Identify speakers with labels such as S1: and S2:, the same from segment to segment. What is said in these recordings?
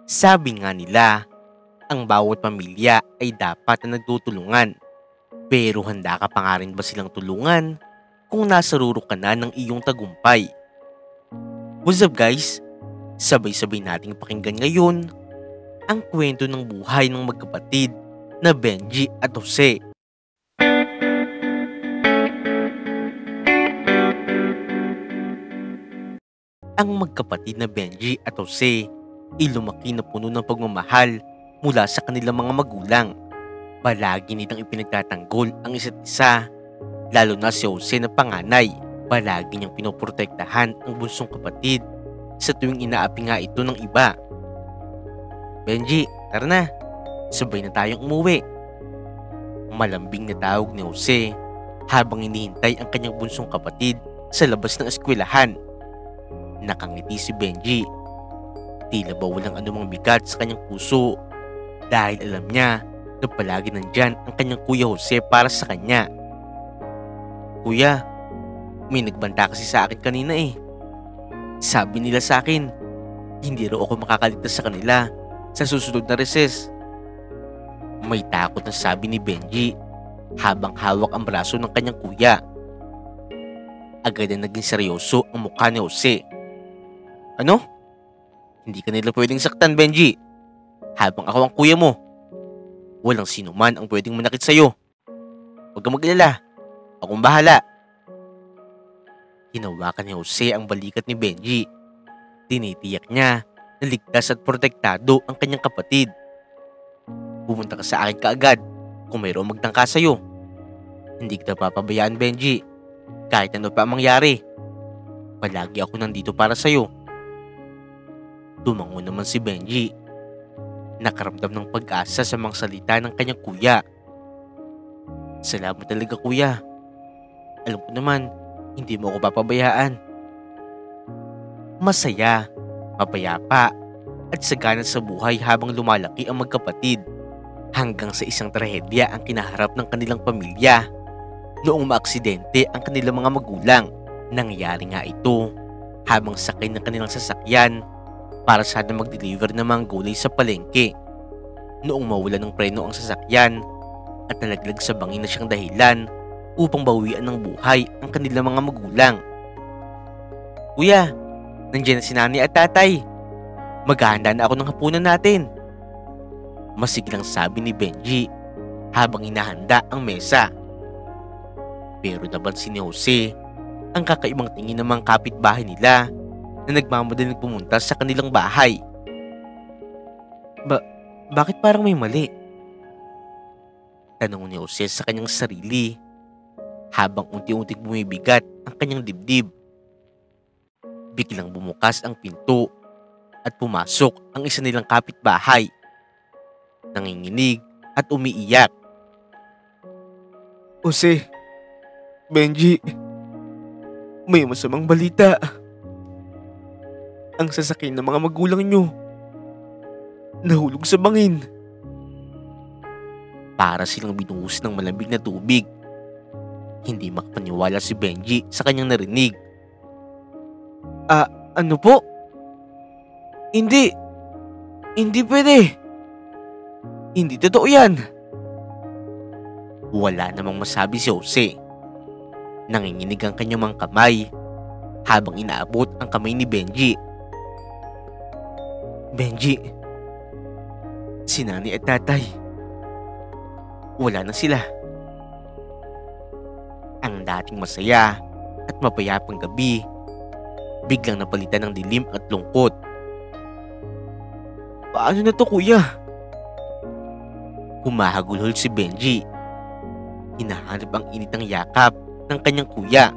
S1: Sabi nga nila, ang bawat pamilya ay dapat na nagtutulungan. Pero handa ka pa nga rin ba silang tulungan kung nasa ruro ka na ng iyong tagumpay? What's up guys? Sabay-sabay nating pakinggan ngayon ang kwento ng buhay ng magkapatid na Benji at Jose. Ang magkapatid na Benji at Jose ay lumaki na puno ng pagmamahal mula sa kanilang mga magulang. Palagi nilang ipinagtatanggol ang isa't isa, lalo na si Jose na panganay. Palagi niyang pinoprotektahan ang bunsong kapatid sa tuwing inaapi nga ito ng iba. Benji, tara na, sabay na tayong umuwi. Malambing na tawag ni Jose habang inihintay ang kanyang bunsong kapatid sa labas ng eskwelahan. Nakangiti si Benji. Tila ba walang anumang bigat sa kanyang puso dahil alam niya na palagi nandyan ang kanyang kuya Jose para sa kanya. Kuya, may nagbanta kasi sa akin kanina eh. Sabi nila sa akin, hindi raw ako makakaligtas sa kanila sa susunod na recess. May takot na sabi ni Benji habang hawak ang braso ng kanyang kuya. Agad na naging seryoso ang mukha ni Jose. Ano? Hindi ka nila pwedeng saktan, Benji. Habang ako ang kuya mo. Walang sino man ang pwedeng manakit sa'yo. Huwag kang mag-alala. Akong bahala. Hinawakan ni Jose ang balikat ni Benji. Tinitiyak niya na ligtas at protektado ang kanyang kapatid. Pumunta ka sa akin kaagad kung mayroong magtangka sa'yo. Hindi kita papabayaan, Benji. Kahit ano pa ang mangyari. Palagi ako nandito para sa'yo. Tumango naman si Benji. Nakaramdam ng pag-asa sa mga salita ng kanyang kuya. Salamat talaga kuya. Alam ko naman, hindi mo ako papabayaan. Masaya, mapayapa, at sagana sa buhay habang lumalaki ang magkapatid. Hanggang sa isang trahedya ang kinaharap ng kanilang pamilya. Noong maaksidente ang kanilang mga magulang. Nangyari nga ito habang sakay ng kanilang sasakyan para sana mag-deliver ng mga gulay sa palengke. Noong mawala ng preno ang sasakyan at nalaglag sa bangin na siyang dahilan upang bawian ng buhay ang kanilang mga magulang. Kuya, nandiyan na si Nani at Tatay. Maghahanda na ako ng hapunan natin. Masiglang sabi ni Benji habang hinahanda ang mesa. Pero napansin ni Jose ang kakaibang tingin ng mga kapitbahay nila na nagmamadaling pumunta sa kanilang bahay. Bakit parang may mali? Tanong ni Jose sa kanyang sarili habang unti-unting bumibigat ang kanyang dibdib. Biglang bumukas ang pinto at pumasok ang isa nilang kapitbahay. Nanginginig at umiiyak. Jose, Benji, may masamang balita. Ang sasakyan ng mga magulang nyo nahulog sa bangin. Para silang binuhos ng malambing na tubig. Hindi makapaniwala si Benji sa kanyang narinig. Ano po? Hindi pwede. Hindi totoo yan. Wala namang masabi si Jose. Nanginginig ang kanyang mga kamay habang inaabot ang kamay ni Benji. Benji, si Nani at Tatay, wala na sila. Ang dating masaya at mapayapang gabi, biglang napalitan ng dilim at lungkot. Paano na to kuya? Humahagulhol si Benji. Hinahanap ang init ng yakap ng kanyang kuya.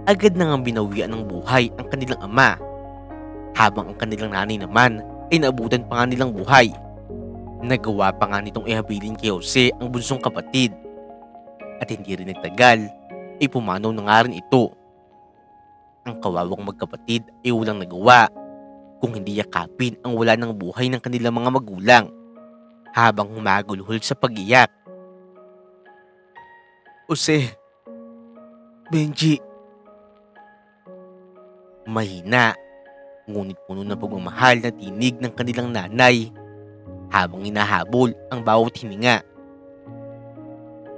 S1: Agad na ngang binawian ng buhay ang kanilang ama, habang ang kanilang nanay naman ay naabutan pa nga nilang buhay. Nagawa pa nga nitong ihabilin kay Jose ang bunsong kapatid. At hindi rin nagtagal ay pumanaw na nga rin ito. Ang kawawang magkapatid ay walang nagawa kung hindi yakapin ang wala ng buhay ng kanilang mga magulang habang humagulhol sa pag-iyak. Jose, Benji. Mahina, Ngunit puno ng pagmamahal na tinig ng kanilang nanay habang hinahabol ang bawat hininga.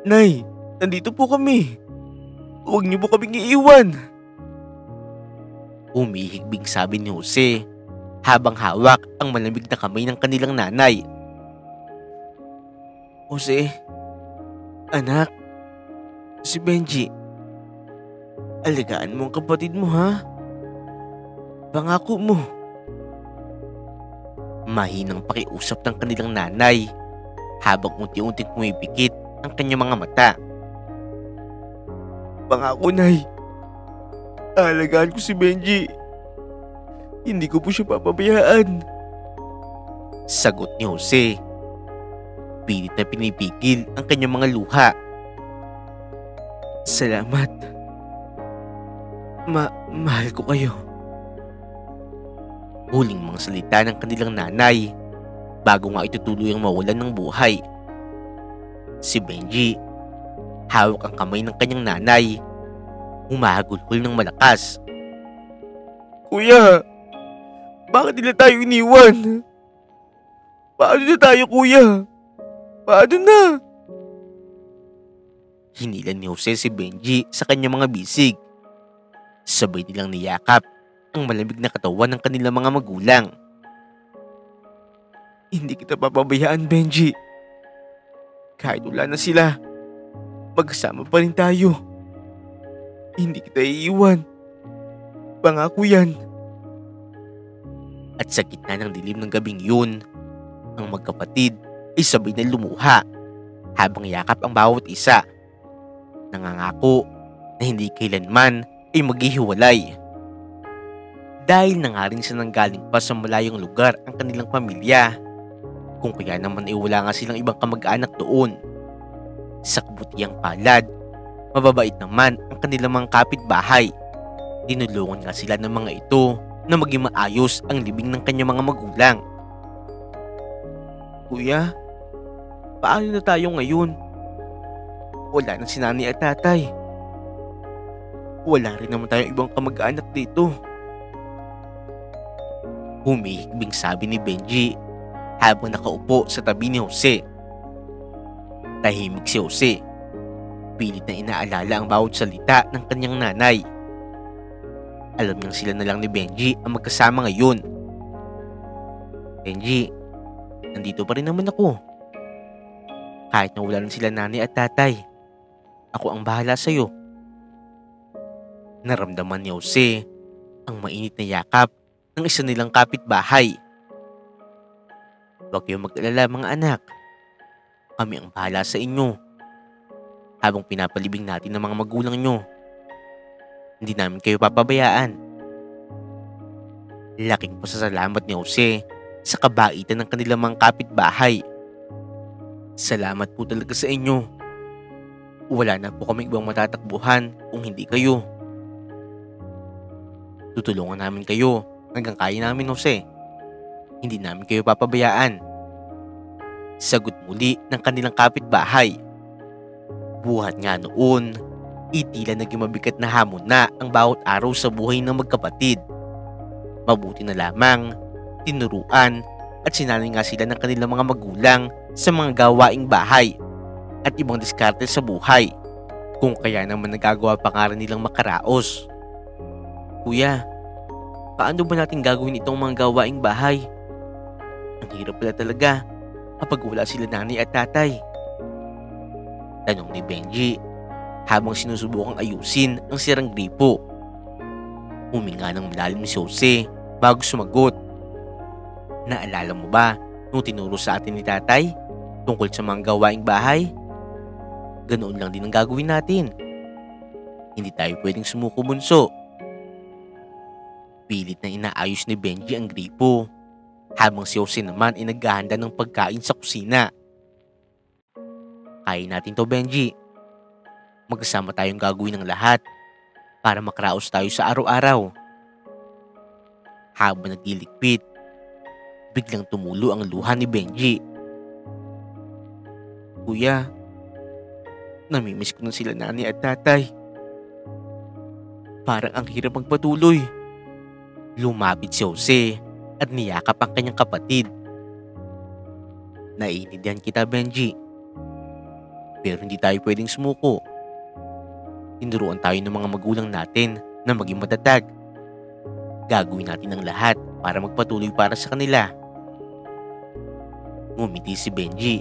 S1: Nay, nandito po kami. Huwag niyo po kaming iiwan. Umihigbing sabi ni Jose habang hawak ang malamig na kamay ng kanilang nanay. Jose, anak, si Benji, alagaan mo ang kapatid mo ha. Pangako mo. Mahinang pakiusap ng kanilang nanay habang unti-unting pumipikit ang kanyang mga mata. Pangako, Nay. Aalagaan ko si Benji. Hindi ko po siya papabayaan. Sagot ni Jose. Pilit na pinipigil ang kanyang mga luha. Salamat. Mahal ko kayo. Huling mga salita ng kanilang nanay bago nga itutuloy ang mawalan ng buhay. Si Benji, hawak ang kamay ng kanyang nanay, humahagulhol ng malakas. Kuya, bakit nila tayo iniwan? Paano na tayo, kuya? Paano na? Hinilan ni Jose si Benji sa kanyang mga bisig. Sabay nilang niyakap ang malamig na katawan ng kanilang mga magulang. Hindi kita papabayaan, Benji. Kahit wala na sila, magkasama pa rin tayo. Hindi kita iiwan. Pangako yan. At sa gitna ng dilim ng gabing yun, ang magkapatid ay sabay na lumuha habang yakap ang bawat isa. Nangangako na hindi kailanman ay maghihiwalay. Dahil na nga rin sa nanggaling pa sa malayong lugar ang kanilang pamilya, kung kaya naman ay wala nga silang ibang kamag-anak doon. Sa kabutihang palad, mababait naman ang kanilang mga kapitbahay. Tinulungan nga sila ng mga ito na maging maayos ang libing ng kanyang mga magulang. Kuya, paano na tayo ngayon? Wala na si nanay at tatay. Wala rin naman tayong ibang kamag-anak dito. Humihigbing sabi ni Benji habang nakaupo sa tabi ni Jose. Tahimik si Jose. Pilit na inaalala ang bawat salita ng kanyang nanay. Alam niyang sila na lang ni Benji ang magkasama ngayon. Benji, nandito pa rin naman ako. Kahit na wala lang sila nanay at tatay, ako ang bahala sa'yo. Naramdaman ni Jose ang mainit na yakap ng isa nilang kapitbahay. Huwag kayong mag-alala mga anak. Kami ang bahala sa inyo. Habang pinapalibing natin ng mga magulang nyo, hindi namin kayo papabayaan. Laking pasasalamat ni Jose sa kabaitan ng kanilang mga kapitbahay. Salamat po talaga sa inyo. Wala na po kaming ibang matatakbuhan kung hindi kayo. Tutulungan namin kayo hanggang kaya namin, Jose. Hindi namin kayo papabayaan. Sagot muli ng kanilang kapitbahay. Buhat nga noon, tila naging mabigat na hamon na ang bawat araw sa buhay ng magkapatid. Mabuti na lamang, tinuruan at sinanay nga sila ng kanilang mga magulang sa mga gawaing bahay at ibang diskarte sa buhay, kung kaya naman nagagawa pa nga rin nilang makaraos. Kuya, paano ba natin gagawin itong mga gawaing bahay? Ang hirap pala talaga kapag wala sila nanay at tatay. Tanong ni Benji habang sinusubukang ayusin ang sirang gripo. Huminga ng malalim si Jose bago sumagot. Naalala mo ba nung tinuro sa atin ni tatay tungkol sa mga gawaing bahay? Ganoon lang din ang gagawin natin. Hindi tayo pwedeng sumuko, bunso. Pilit na inaayos ni Benji ang gripo habang si Jose naman ay naghahanda ng pagkain sa kusina. Kaya natin to, Benji. Magkasama tayong gagawin ng lahat para makaraos tayo sa araw-araw. Habang nagliligpit, biglang tumulo ang luha ni Benji. Kuya, namimiss ko na sila nanay at tatay. Parang ang hirap magpatuloy. Lumapit si Jose at niyakap ang kanyang kapatid. Naiintindihan kita, Benji. Pero hindi tayo pwedeng sumuko. Tinuruan tayo ng mga magulang natin na maging matatag. Gagawin natin ang lahat para magpatuloy para sa kanila. Ngumiti si Benji.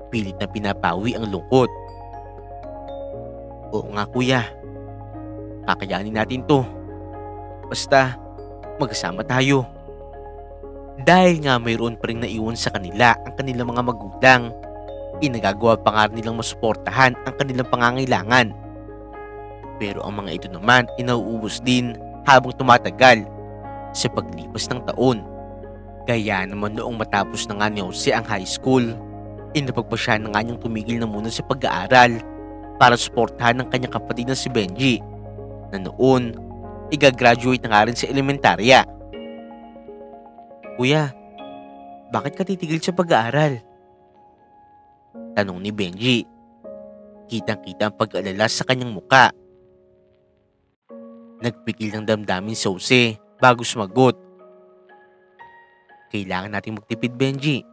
S1: Pilit na pinapawi ang lungkot. Oo nga kuya. Kakayanin natin to. Basta magkasama tayo. Dahil nga mayroon pa rin naiwan sa kanila ang kanilang mga magulang, inagagawa pa nga nilang masuportahan ang kanilang pangangailangan. Pero ang mga ito naman inauubos din habang tumatagal sa paglipas ng taon. Kaya naman noong matapos na nga ni Jose ang high school, inapagpasya na nga niyang tumigil na muna sa pag-aaral para suportahan ang kanyang kapatid na si Benji na noon igagraduate na nga rin sa elementarya. Kuya, bakit ka titigil sa pag-aaral? Tanong ni Benji. Kitang-kita ang pag-alala sa kanyang muka. Nagpigil ng damdamin si Jose bago sumagot. Kailangan nating magtipid, Benji.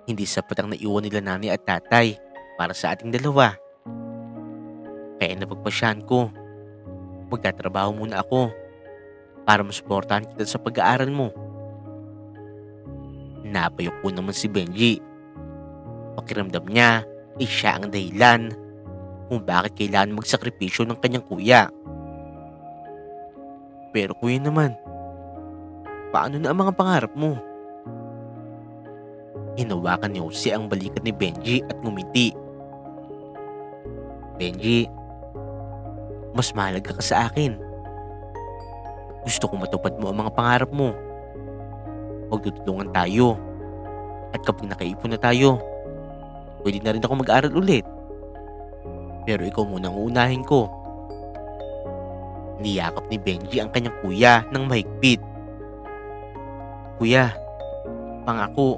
S1: Hindi sapat ang naiwan nila nanay at tatay para sa ating dalawa. Kaya napagpasyahan ko, magtatrabaho muna ako para masuportahan kita sa pag-aaral mo. Napayok po naman si Benji. Pakiramdam niya ay siya ang dahilan kung bakit kailangan magsakripisyo ng kanyang kuya. Pero kuya naman, paano na ang mga pangarap mo? Hinawakan ni Jose ang balikat ni Benji at ngumiti. Benji, mas mahalaga ka sa akin. Gusto kong matupad mo ang mga pangarap mo. Magtutulungan tayo. At kapag nakaipon na tayo, pwede na rin ako mag-aral ulit. Pero ikaw muna ang uunahin ko. Niyakap ni Benji ang kanyang kuya ng mahigpit. Kuya, pangako,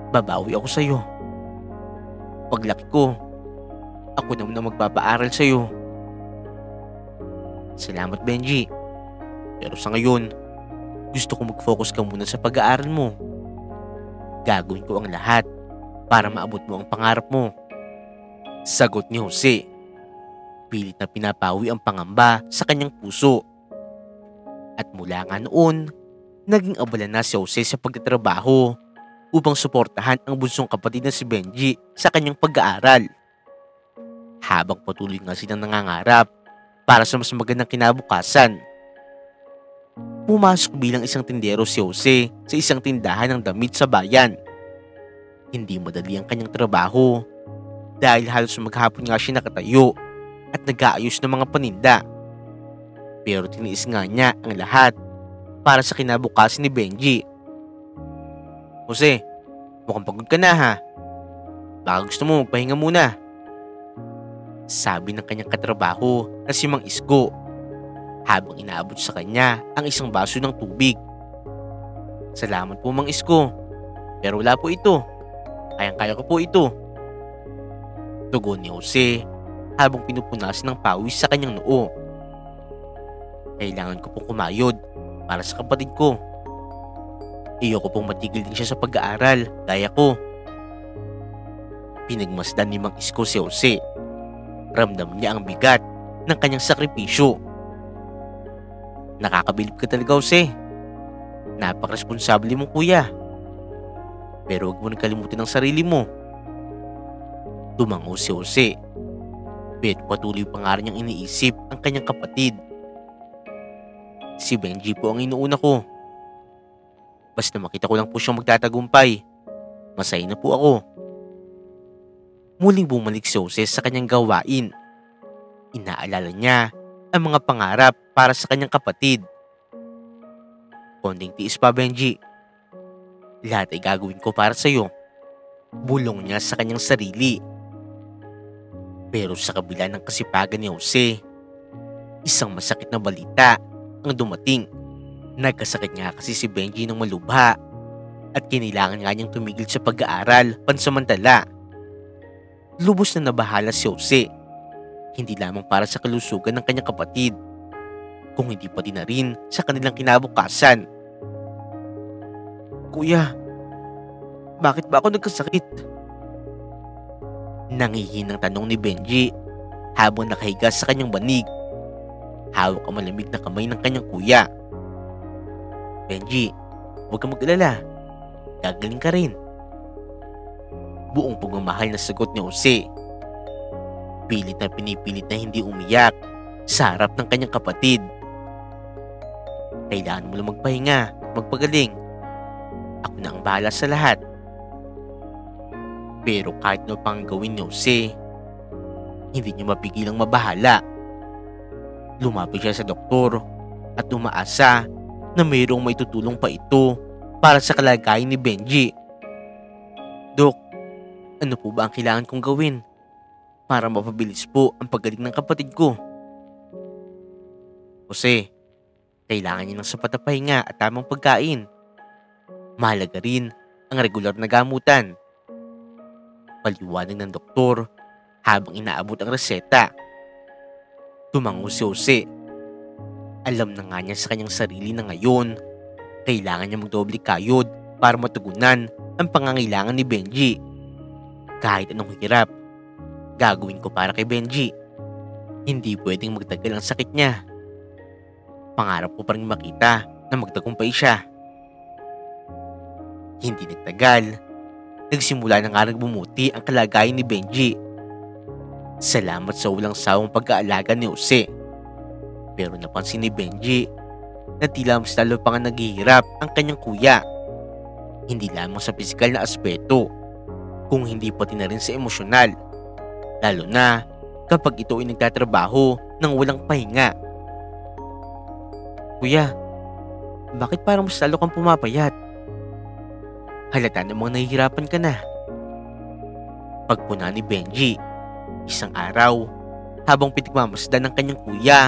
S1: babawi ako sa'yo. Paglaki ko, ako naman ang magpapaaral sa'yo. Salamat, Benji. Pero sa ngayon, gusto ko mag-focus ka muna sa pag-aaral mo. Gagawin ko ang lahat para maabot mo ang pangarap mo. Sagot ni Jose. Pilit na pinapawi ang pangamba sa kanyang puso. At mula nga noon, naging abala na si Jose sa pagtatrabaho upang suportahan ang bunsong kapatid na si Benji sa kanyang pag-aaral. Habang patuloy nga silang nangangarap para sa mas magandang kinabukasan. Pumasok bilang isang tindero si Jose sa isang tindahan ng damit sa bayan. Hindi madali ang kanyang trabaho dahil halos maghapon nga siya nakatayo at nag-aayos ng mga paninda. Pero tiniis nga niya ang lahat para sa kinabukasan ni Benji. Jose, mukhang pagod ka na ha. Baka gusto mo magpahinga muna. Sabi ng kanyang katrabaho na si Mang Isko habang inaabot sa kanya ang isang baso ng tubig. Salamat po Mang Isko, pero wala po ito. Kayang-kaya ko po ito. Tugon ni Jose habang pinupunasan ng pawis sa kanyang noo. Kailangan ko pong kumayod para sa kapatid ko. Iyoko pong matigil din siya sa pag-aaral gaya ko. Pinagmasdan ni Mang Isko si Jose. Ramdam niya ang bigat ng kanyang sakripisyo. Nakakabilib ka talaga, Jose. Napakresponsable mong kuya. Pero huwag mo nang kalimutan ang sarili mo. Tumango si Jose. Pero patuloy pa nga rin niyang iniisip ang kanyang kapatid. Si Benji po ang inuuna ko. Basta makita ko lang po siyang magtatagumpay, masaya na po ako. Muling bumalik si Jose sa kanyang gawain. Inaalala niya ang mga pangarap para sa kanyang kapatid. Konting tiis pa, Benji. Lahat ay gagawin ko para sa iyo. Bulong niya sa kanyang sarili. Pero sa kabila ng kasipagan ni Jose, isang masakit na balita ang dumating. Nagkasakit nga kasi si Benji ng malubha at kinailangan nga niyang tumigil sa pag-aaral pansamantala. Lubos na nabahala si Jose, hindi lamang para sa kalusugan ng kanyang kapatid, kung hindi pati na rin sa kanilang kinabukasan. Kuya, bakit ba ako nagkasakit? Nangihinang tanong ni Benji habang nakahiga sa kanyang banig. Hawak ang malamig na kamay ng kanyang kuya. Benji, huwag kang mag-alala. Gagaling ka rin. Buong pagmamahal na sagot ni Jose. Pilit na pinipilit na hindi umiyak sa harap ng kanyang kapatid. Kailangan mo lang magpahinga, magpagaling. Ako na ang bahala sa lahat. Pero kahit ano pang gawin ni Jose, hindi niya mapigilang mabahala. Lumapit siya sa doktor at umaasa na mayroong maitutulong pa ito para sa kalagayan ni Benji. Dok, ano po ba ang kailangan kong gawin para mapabilis po ang paggaling ng kapatid ko? Jose, kailangan niya ng sapat na pahinga at tamang pagkain. Mahalaga rin ang regular na gamutan. Paliwanag ng doktor habang inaabot ang reseta. Tumango si Jose. Alam na nga niya sa kanyang sarili na ngayon, kailangan niya magdoble kayod para matugunan ang pangangailangan ni Benji. Kahit anong hirap, gagawin ko para kay Benji. Hindi pwedeng magtagal ang sakit niya. Pangarap ko pa rin makita na magtagumpay siya. Hindi nagtagal, nagsimula na nga bumuti ang kalagayan ni Benji. Salamat sa walang sawang pag-aalaga ni Jose. Pero napansin ni Benji na tila mas lalo pa nga naghihirap ang kanyang kuya. Hindi lamang sa pisikal na aspeto, kung hindi pati na rin sa emosyonal. Lalo na kapag ito ay nagtatrabaho ng walang pahinga. Kuya, bakit parang mas lalo kang pumapayat? Halata namang nahihirapan ka na. Pagpuna ni Benji, isang araw, habang pinagmamasdan ng kanyang kuya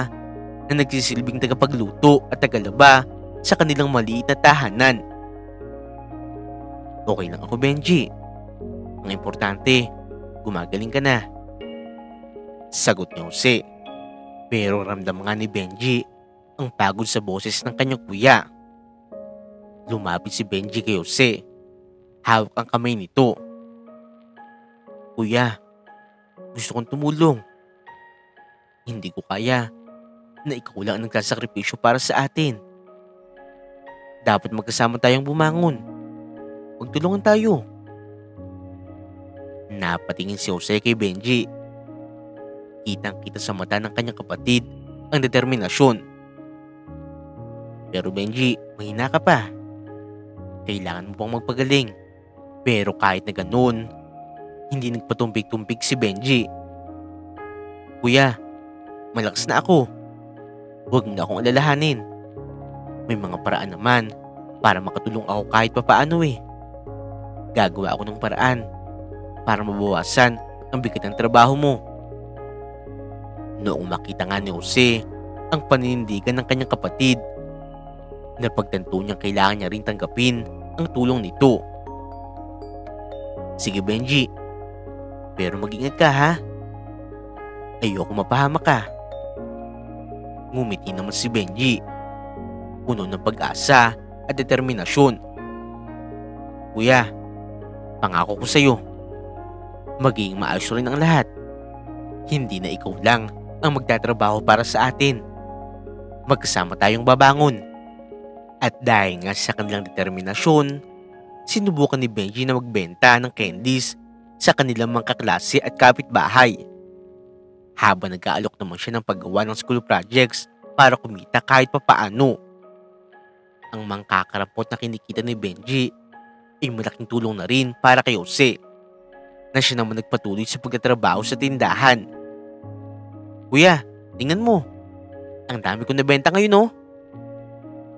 S1: na nagsisilbing tagapagluto at tagalaba sa kanilang maliit na tahanan. Okay lang ako, Benji. Ang importante, gumagaling ka na. Sagot ni Jose. Pero ramdam nga ni Benji ang pagod sa boses ng kanyang kuya. Lumapit si Benji kay Jose. Hawak ang kamay nito. Kuya, gusto kong tumulong. Hindi ko kaya na ikaw lang ang nagsasakripisyo para sa atin. Dapat magkasama tayong bumangon. Magtulungan tayo. Napatingin si Jose kay Benji. Kitang-kita sa mata ng kanyang kapatid ang determinasyon. Pero Benji, mahina ka pa. Kailangan mo pang magpagaling. Pero kahit na ganoon, hindi nagpatumpik-tumpik si Benji. Kuya, malakas na ako. Huwag mo na akong alalahanin. May mga paraan naman para makatulong ako kahit papaano eh. Gagawa ako ng paraan para mabawasan ang bigat ng trabaho mo. Noong makita nga ni Jose ang paninindigan ng kanyang kapatid, napagtanto niyang kailangan niya rin tanggapin ang tulong nito. Sige Benji, pero mag-ingat ka ha. Ayoko mapahamak ka. Ngumiti naman si Benji, puno ng pag-asa at determinasyon. Kuya, pangako ko sa'yo, magiging maayos rin ang lahat. Hindi na ikaw lang ang magtatrabaho para sa atin. Magkasama tayong babangon. At dahil nga sa kanilang determinasyon, sinubukan ni Benji na magbenta ng candies sa kanilang mga kaklase at kapitbahay. Habang nag-aalok naman siya ng paggawa ng school projects para kumita kahit papaano. Ang mangkakarampot na kinikita ni Benji ay malaking tulong na rin para kay Jose, na siya naman nagpatuloy sa pagtatrabaho sa tindahan. Kuya, tingnan mo. Ang dami kong nabenta ngayon oh.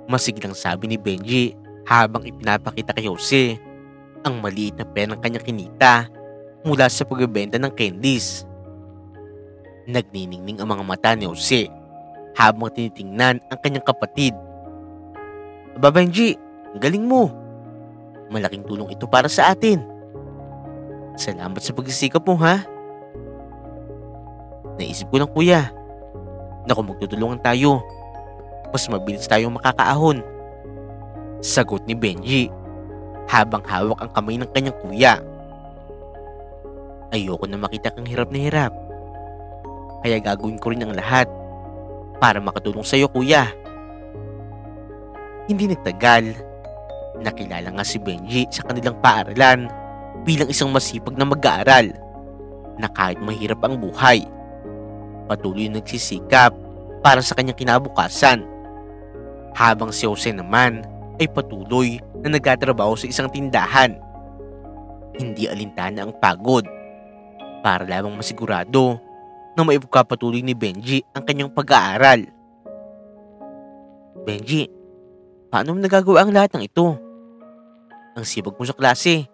S1: Masiglang sabi ni Benji habang ipinapakita kay Jose ang maliit na perang kanyang kinita mula sa pagbebenta ng candies. Nagniningning ang mga mata ni Jose habang tinitingnan ang kanyang kapatid. Aba Benji, ang galing mo. Malaking tulong ito para sa atin. Salamat sa pagsisikap mo ha. Naisip ko lang kuya na kung magtutulungan tayo, mas mabilis tayong makakaahon. Sagot ni Benji habang hawak ang kamay ng kanyang kuya. Ayoko na makita kang hirap na hirap. Kaya gagawin ko rin ang lahat para makatulong sa iyo, kuya. Hindi nagtagal, nakilala nga si Benji sa kanilang paaralan bilang isang masipag na mag-aaral na kahit mahirap ang buhay, patuloy na nagsisikap para sa kanyang kinabukasan. Habang si Jose naman ay patuloy na nagtatrabaho sa isang tindahan. Hindi alintana ang pagod para lamang masigurado na maipagpapatuloy ni Benji ang kanyang pag-aaral. Benji, paano mo nagagawa ang lahat ng ito? Ang sipag mo sa klase,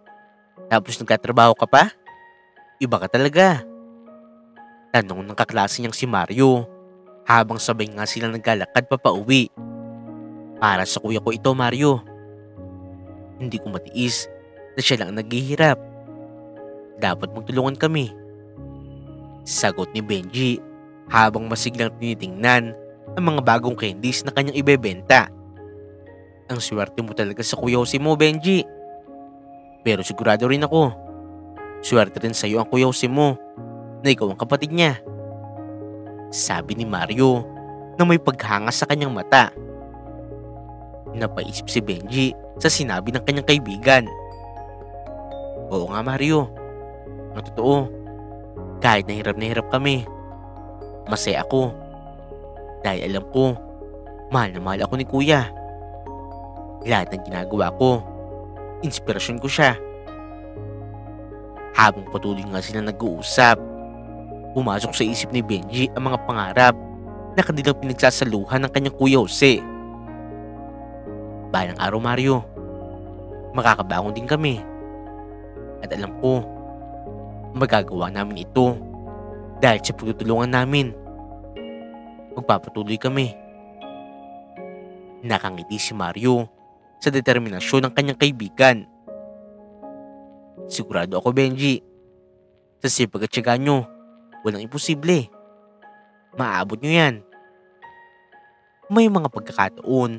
S1: tapos nagtatrabaho ka pa? Iba ka talaga. Tanong ng kaklase niyang si Mario habang sabay nga silang naglalakad papauwi. Para sa kuya ko ito, Mario. Hindi ko matiis na siya lang naghihirap. Dapat mong tulungan kami. Sagot ni Benji habang masiglang tinitingnan ang mga bagong candies na kanyang ibebenta. Ang swerte mo talaga sa kuya Jose mo, Benji. Pero sigurado rin ako, swerte rin sa iyo ang kuya Jose mo na ikaw ang kapatid niya. Sabi ni Mario na may paghanga sa kanyang mata. Napaisip si Benji sa sinabi ng kanyang kaibigan. Oo nga, Mario. Ang totoo, kahit na hirap kami, masaya ako. Dahil alam ko, mahal na mahal ako ni kuya. Lahat ng ginagawa ko, inspirasyon ko siya. Habang patuloy nga sila nag-uusap, pumasok sa isip ni Benji ang mga pangarap na kanilang pinagsasaluhan ng kanyang kuya Jose. Balang araw, Mario, makakabangon din kami. At alam ko, magagawa namin ito dahil sa pagtutulungan namin. Magpapatuloy kami. Nakangiti si Mario sa determinasyon ng kanyang kaibigan. Sigurado ako, Benji, sa sipag at tiyaga nyo, walang imposible. Maaabot nyo yan. May mga pagkakataon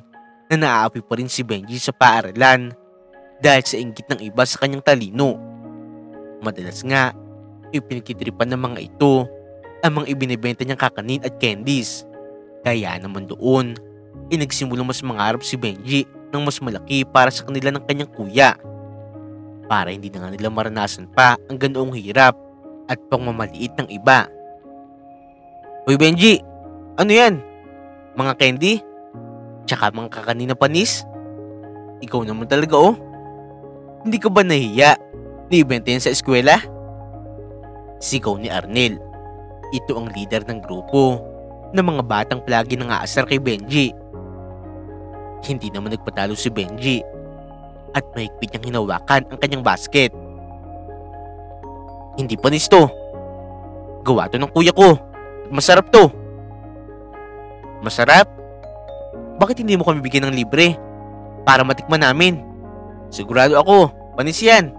S1: na naaapi pa rin si Benji sa paaralan dahil sa inggit ng iba sa kanyang talino. Madalas nga, ipinagkitripan ng mga ito ang mga ibinibenta niyang kakanin at candies. Kaya naman doon, nagsimulang mas mangarap si Benji ng mas malaki para sa kanila ng kanyang kuya. Para hindi na nga nila maranasan pa ang ganoong hirap at pangmamaliit ng iba. Hoy Benji, ano yan? Mga candy? Tsaka mga kakanin na panis? Ikaw naman talaga oh. Hindi ka ba nahiya na ibenta yan sa eskwela? Sigaw ni Arnel. Ito ang leader ng grupo ng mga batang palagi nang-aasar kay Benji. Hindi naman nagpatalo si Benji at mahigpit niyang hinawakan ang kanyang basket. Hindi panis to. Gawa to ng kuya ko. At masarap to. Masarap? Bakit hindi mo kami bigyan ng libre para matikman namin? Sigurado ako, panis yan.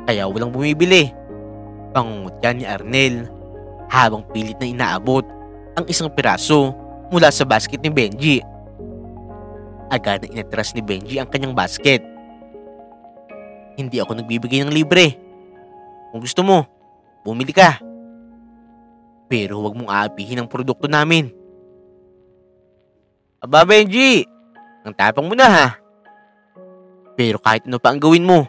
S1: Kaya walang bumibili. Pangungutya ni Arnel habang pilit na inaabot ang isang piraso mula sa basket ni Benji. Agad na inatras ni Benji ang kanyang basket. Hindi ako nagbibigay ng libre. Kung gusto mo, bumili ka. Pero huwag mong aapihin ang produkto namin. Aba Benji, ang tapang mo na ha. Pero kahit ano pa ang gawin mo,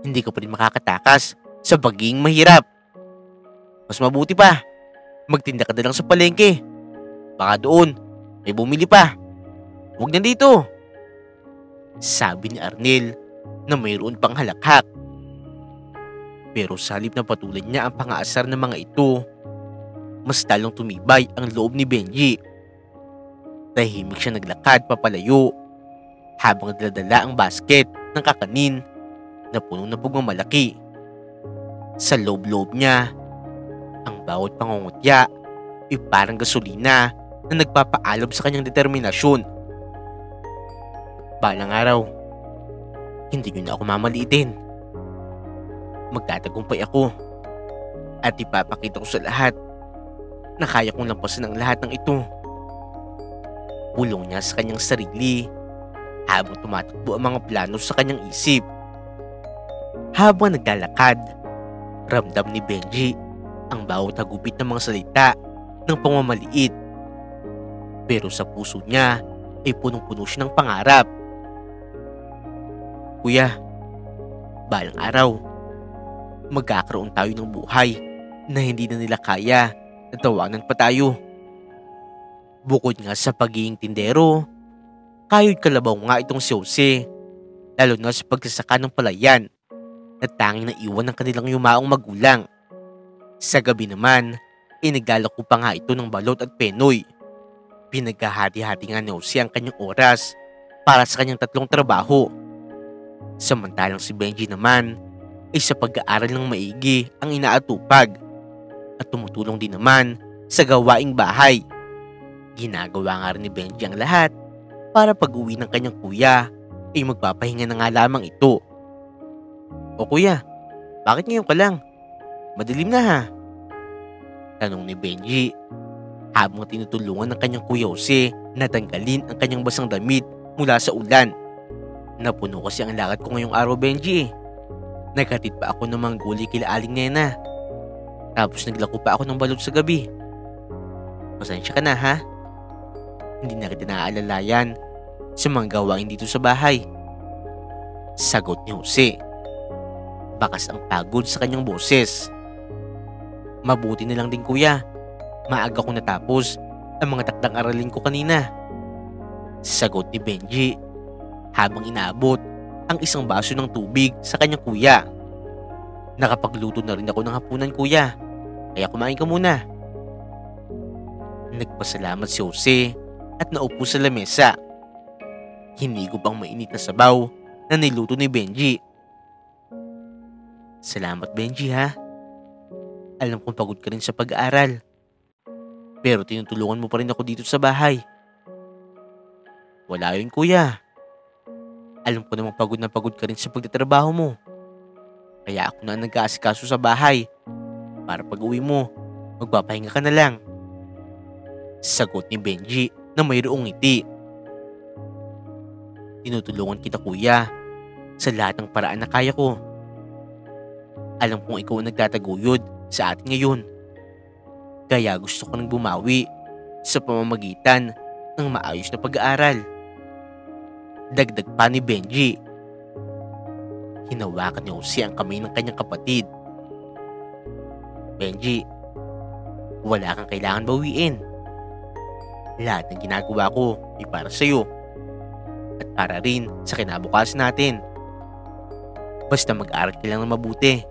S1: hindi ka pa rin makakatakas sa pagiging mahirap. Mas mabuti pa, magtinda ka na lang sa palengke. Baka doon, may bumili pa. Huwag na dito. Sabi ni Arnel na mayroon pang halakhak. Pero sa halip na patuloy niya ang pangaasar ng mga ito, mas talong tumibay ang loob ni Benji. Tahimik siya naglakad papalayo habang daladala ang basket ng kakanin na puno ng pagmamalaki. Sa loob-loob niya, ang bawat pangungutya ay parang gasolina na nagpapaalab sa kanyang determinasyon. Balang araw, hindi niyo na ako mamaliitin. Magtatagumpay ako at ipapakita ko sa lahat na kaya kong lampasan ang lahat ng ito. Pulong niya sa kanyang sarili habang tumatakbo ang mga plano sa kanyang isip. Habang naglalakad, ramdam ni Benji ang bawat hagupit ng mga salita ng pamamaliit. Pero sa puso niya ay punong-puno siya ng pangarap. Kuya, balang araw, magkakaroon tayo ng buhay na hindi na nila kaya na tawanan pa tayo. Bukod nga sa pagiging tindero, kayod kalabaw nga itong si Jose, lalo na sa pagsasaka ng palayan na tanging naiwan ng kanilang yumaong magulang. Sa gabi naman, naglalako pa nga ito ng balot at penoy. Pinaghahati-hati nga ni Jose ang kanyang oras para sa kanyang 3 trabaho. Samantalang si Benji naman ay sa pag-aaral ng maigi ang inaatupag at tumutulong din naman sa gawaing bahay. Ginagawa nga rin ni Benji ang lahat para pag-uwi ng kanyang kuya ay magpapahinga na nga lamang ito. O kuya, bakit ngayon ka lang? Madilim na ha? Tanong ni Benji habang tinutulungan ng kanyang kuya Jose na tanggalin ang kanyang basang damit mula sa ulan. Napuno kasi ang lakad ko ngayong araw, Benji. Naghatid pa ako ng mga gulay kila Aling Nena. Tapos naglako pa ako ng balot sa gabi. Pasensya ka na ha? Hindi na kita naaalalayan sa mga gawain dito sa bahay. Sagot ni Jose. Bakas ang pagod sa kanyang boses. Mabuti na lang din kuya. Maaga ko natapos ang mga takdang aralin ko kanina. Sagot ni Benji habang inaabot ang isang baso ng tubig sa kanyang kuya. Nakapagluto na rin ako ng hapunan kuya, kaya kumain ka muna. Nagpasalamat si Jose at naupo sa lamesa. Hinigop ang mainit na sabaw na niluto ni Benji. Salamat Benji ha. Alam kong pagod ka rin sa pag-aaral. Pero tinutulungan mo pa rin ako dito sa bahay. Wala yun kuya. Alam ko namang pagod na pagod ka rin sa pagtatrabaho mo. Kaya ako na ang nag-aasikaso sa bahay. Para pag uwi mo, magpapahinga ka na lang. Sagot ni Benji na mayroong ngiti. Tinutulungan kita kuya sa lahat ng paraan na kaya ko. Alam kong ikaw ang nagtataguyod sa atin ngayon. Kaya gusto ko nang bumawi sa pamamagitan ng maayos na pag-aaral. Dagdag pa ni Benji. Hinawakan ni Jose ang kamay ng kanyang kapatid. Benji, wala kang kailangan bawiin. Lahat ng ginagawa ko ay para sa iyo. At para rin sa kinabukasan natin. Basta mag-aral ka lang ng mabuti.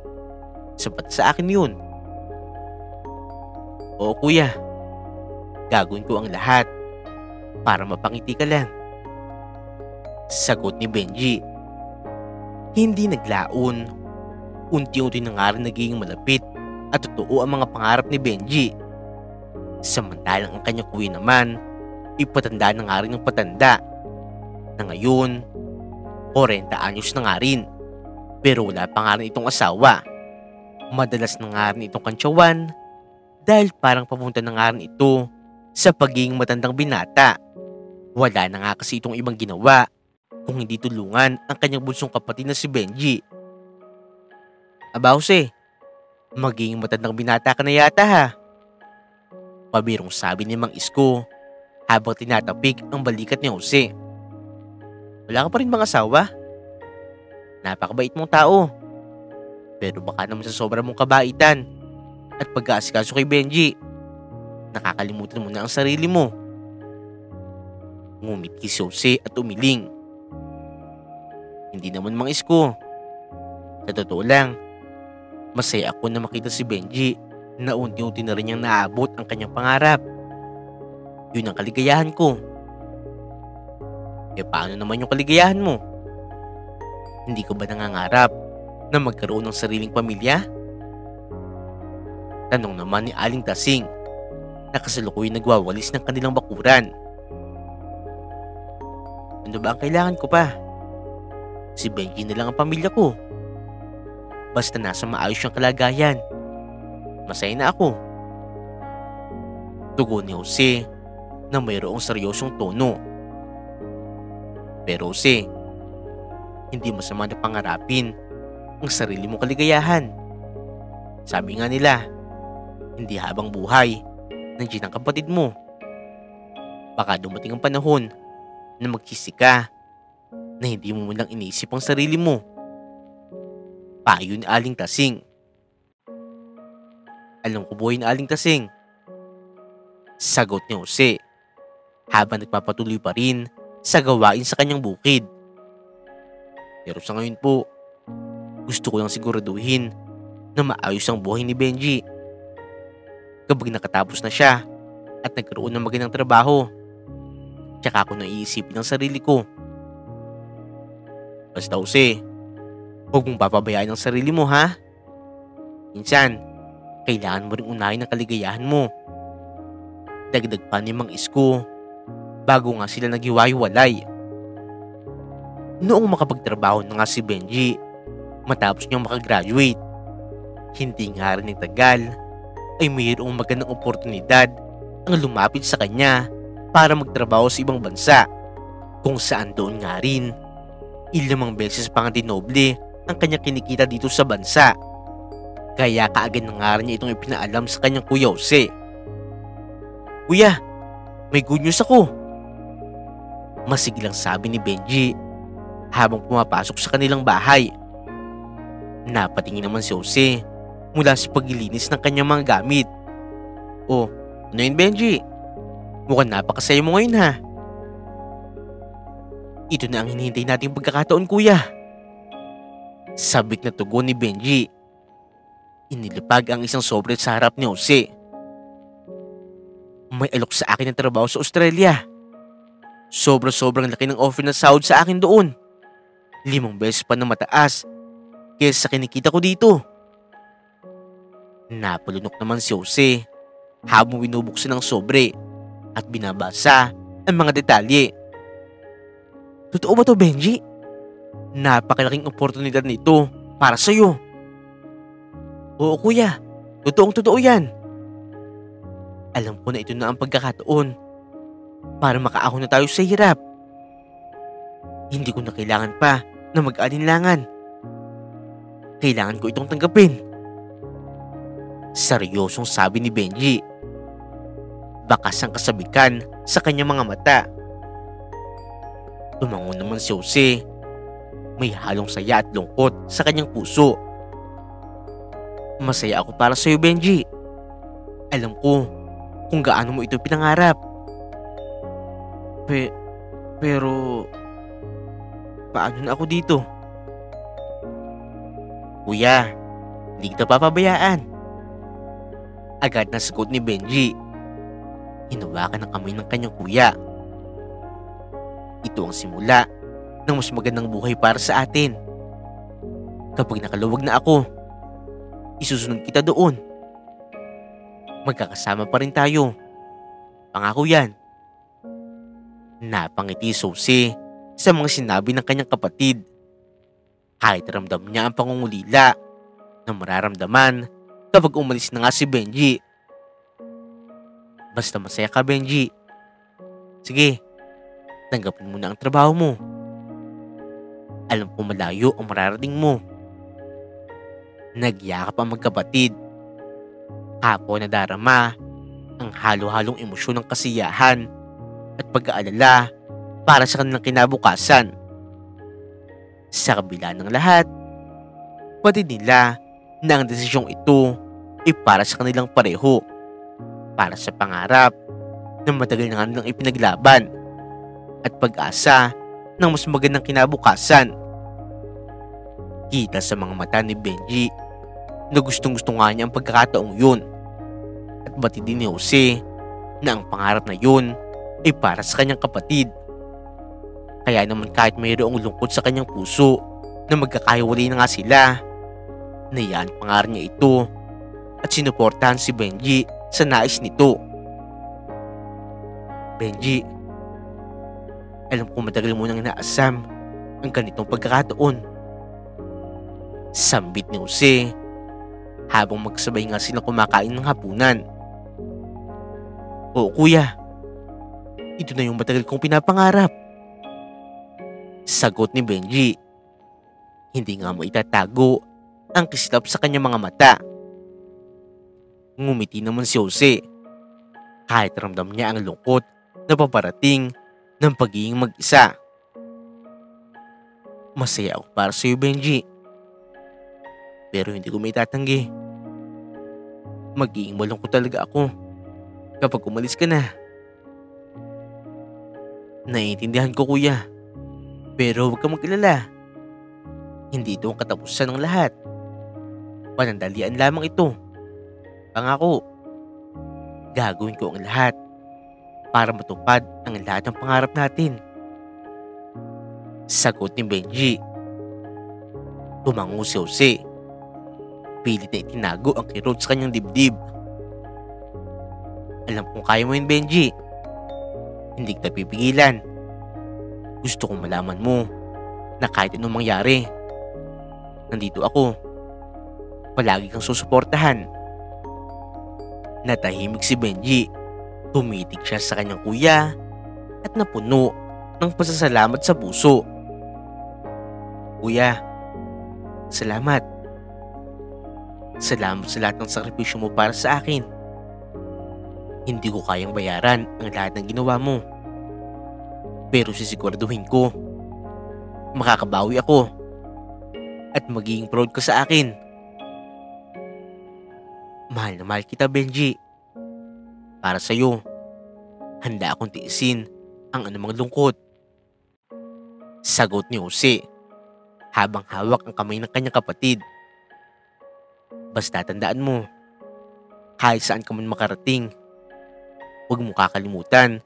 S1: Sapat sa akin yun. Oo kuya, gagawin ko ang lahat para mapangiti ka lang. Sagot ni Benji. Hindi naglaon. Unti-unti na nga rin nagiging malapit at totoo ang mga pangarap ni Benji. Samantalang ang kanyang kuya naman ipatanda na nga rin ng patanda. Na ngayon, 40 anyos na nga rin. Pero wala pa nga rin itong asawa. Madalas na nga rin itong kantsawan dahil parang papunta na nga rin ito sa pagiging matandang binata. Wala na nga kasi itong ibang ginawa kung hindi tulungan ang kanyang bunsong kapatid na si Benji. Aba Jose, magiging matandang binata ka na yata ha? Pabirong sabi ni Mang Isko habang tinatapik ang balikat ni Jose. Wala ka pa rin bang asawa? Napakabait mong tao. Pero baka naman sa sobrang mong kabaitan at pag-aasikaso kay Benji, nakakalimutan mo na ang sarili mo. Ngumiti si Jose at umiling. Hindi naman Mang Isko. Sa totoo lang, masaya ako na makita si Benji na unti-unti na rin niyang naabot ang kanyang pangarap. Yun ang kaligayahan ko. E paano naman yung kaligayahan mo? Hindi ka ba nangangarap na magkaroon ng sariling pamilya? Tanong naman ni Aling Tasing na kasalukuyan nagwawalis ng kanilang bakuran. Ano ba ang kailangan ko pa? Si Benji na lang ang pamilya ko. Basta nasa maayos siyang kalagayan, masaya na ako. Tugon ni Jose na mayroong seryosong tono. Pero Jose, hindi masama na pangarapin ang sarili mong kaligayahan. Sabi nga nila, hindi habang buhay nandiyan ang kapatid mo. Baka dumating ang panahon na magsisi ka na hindi mo man lang inisip ang sarili mo. Payo ni Aling Tasing. Alam ko buhay ni Aling Tasing, sagot ni Jose habang nagpapatuloy pa rin sa gawain sa kanyang bukid. Pero sa ngayon po, gusto ko lang siguraduhin na maayos ang buhay ni Benji. Kapag nakatapos na siya at nagkaroon ng magandang trabaho, tsaka ako naiisipin ang sarili ko. Basta Jose, huwag mong papabayaan ang sarili mo ha. Minsan, kailangan mo rin unahin ang kaligayahan mo. Dagdag pa ni Mang Isko bago nga sila naghiwa-hiwalay. Noong makapagtrabaho na nga si Benji matapos niyang makagraduate, hindi nga rin nagtagal ay mayroong magandang oportunidad ang lumapit sa kanya para magtrabaho sa ibang bansa, kung saan doon nga rin ilamang beses pang dinoble ang kanya kinikita dito sa bansa. Kaya kaagad na nga rin niya itong ipinaalam sa kanyang Kuya Jose. Kuya, may good news ako. Masiglang sabi ni Benji habang pumapasok sa kanilang bahay. Napatingin naman si Jose mula sa paglilinis ng kanyang mga gamit. Oh, ano yun Benji? Mukhang napakasaya mo ngayon ha. Ito na ang hinihintay nating pagkakataon kuya. Sabik na tugon ni Benji. Inilipag ang isang sobre sa harap ni Jose. May alok sa akin ng trabaho sa Australia. Sobrang laki ng offer na sahod sa akin doon. 5 beses pa na mataas kaysa sa kinikita ko dito. Napalunok naman si Jose habang binubuksan ang sobre at binabasa ang mga detalye. Totoo ba to Benji? Napakalaking oportunidad nito para sa'yo. Oo kuya, totoo yan. Alam ko na ito na ang pagkakataon para makaahon na tayo sa hirap. Hindi ko na kailangan pa na mag-alinlangan. Kailangan ko itong tanggapin. Seryosong sabi ni Benji. Bakas ang kasabikan sa kanyang mga mata. Tumango naman si Jose. May halong saya at lungkot sa kanyang puso. Masaya ako para sa iyo Benji. Alam ko kung gaano mo ito pinangarap. Pero paano na ako dito? Kuya, hindi kita papabayaan. Agad na sagot ni Benji. Hinawakan ang kamay ng kanyang kuya. Ito ang simula ng mas magandang buhay para sa atin. Kapag nakaluwag na ako, isusunod kita doon. Magkakasama pa rin tayo. Pangako yan. Napangiti si Jose sa mga sinabi ng kanyang kapatid. Kahit ramdam niya ang pangungulila na mararamdaman kapag umalis na nga si Benji. Basta masaya ka Benji. Sige, tanggapin mo na ang trabaho mo. Alam ko malayo ang mararating mo. Nagyakap ang magkapatid. Kapwa na darama ang halo-halong emosyon ng kasiyahan at pag-aalala para sa kanilang kinabukasan. Sa kabila ng lahat, pati nila na ang desisyong ito ay para sa kanilang pareho, para sa pangarap na matagal na nilang ipinaglaban at pag-asa ng mas magandang kinabukasan. Kita sa mga mata ni Benji na gustong-gusto nga niya ang pagkakataong yun, at batid din ni Jose na ang pangarap na yun ay para sa kanyang kapatid. Kaya naman kahit mayroong lungkot sa kanyang puso na magkakahiwalay na nga sila, nayaan pangarap niya ito at sinuportahan si Benji sa nais nito. Benji, alam ko matagal mo nang inaasam ang ganitong pagkakataon. Sambit ni Jose habang magsabay nga silang kumakain ng hapunan. Oo kuya, Ito na yung matagal kong pinapangarap. Sagot ni Benji. Hindi nga mo itatago ang kislap sa kanyang mga mata. Ngumiti naman si Jose. Kahit ramdam niya ang lungkot na paparating ng pagiging mag-isa. Masaya ako para sa iyo, Benji. Pero hindi ko may tatanggi. Magiging malungkot talaga ako kapag umalis ka na. Naiintindihan ko, kuya. Pero huwag kang mag-alala. Hindi ito ang katapusan ng lahat. Panandalian lamang ito. Pangako. Gagawin ko ang lahat para matupad ang lahat ng pangarap natin. Sagot ni Benji. Tumango si Jose. Pilit na itinago ang kirot sa kanyang dibdib. Alam kong kaya mo yun, Benji. Hindi kita pipigilan. Gusto kong malaman mo na kahit anong mangyari, nandito ako. Palagi kang susuportahan. Natahimik si Benji. Tumitig siya sa kanyang kuya at napuno ng pasasalamat sa puso. Kuya, salamat. Salamat sa lahat ng sakripisyo mo para sa akin. Hindi ko kayang bayaran ang lahat ng ginawa mo. Pero sisiguraduhin ko, makakabawi ako at magiging proud ka sa akin. Mahal na mahal kita, Benji. Para sa'yo, handa akong tiisin ang anumang lungkot. Sagot ni Jose habang hawak ang kamay ng kanyang kapatid. Basta tandaan mo, kahit saan ka man makarating, huwag mo kakalimutan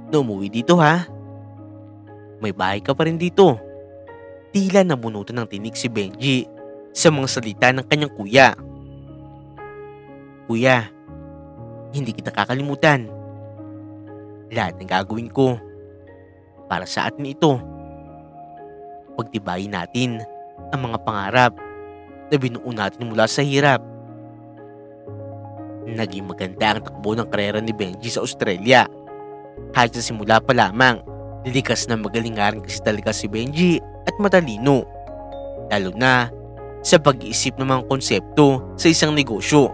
S1: na umuwi dito, ha? May bahay ka pa rin dito. Tila nabunutan ng tinig si Benji sa mga salita ng kanyang kuya. Kuya, hindi kita kakalimutan. Lahat ng gagawin ko para sa atin ito. Pagtibayin natin ang mga pangarap na binuo natin mula sa hirap. Naging maganda ang takbo ng karera ni Benji sa Australia. Kahit sa simula pa lamang, likas na magaling nga rin kasi talaga si Benji at matalino. Lalo na sa pag-iisip ng mga konsepto sa isang negosyo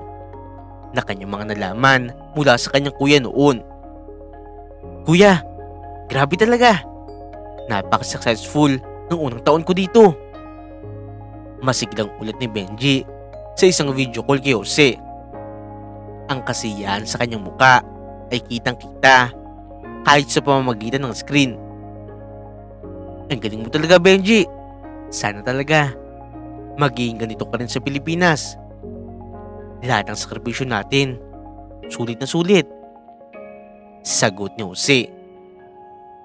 S1: na kanyang mga nalaman mula sa kanyang kuya noon. Kuya, grabe talaga. Napaka-successful ng unang taon ko dito. Masiglang ulat ni Benji sa isang video call kay Jose. Ang kasiyahan sa kanyang muka ay kitang-kita kahit sa pamamagitan ng screen. Ang galing mo talaga, Benji. Sana talaga magiging ganito ka rin sa Pilipinas. Lahat ng sakripisyo natin, sulit na sulit. Sagot ni Jose.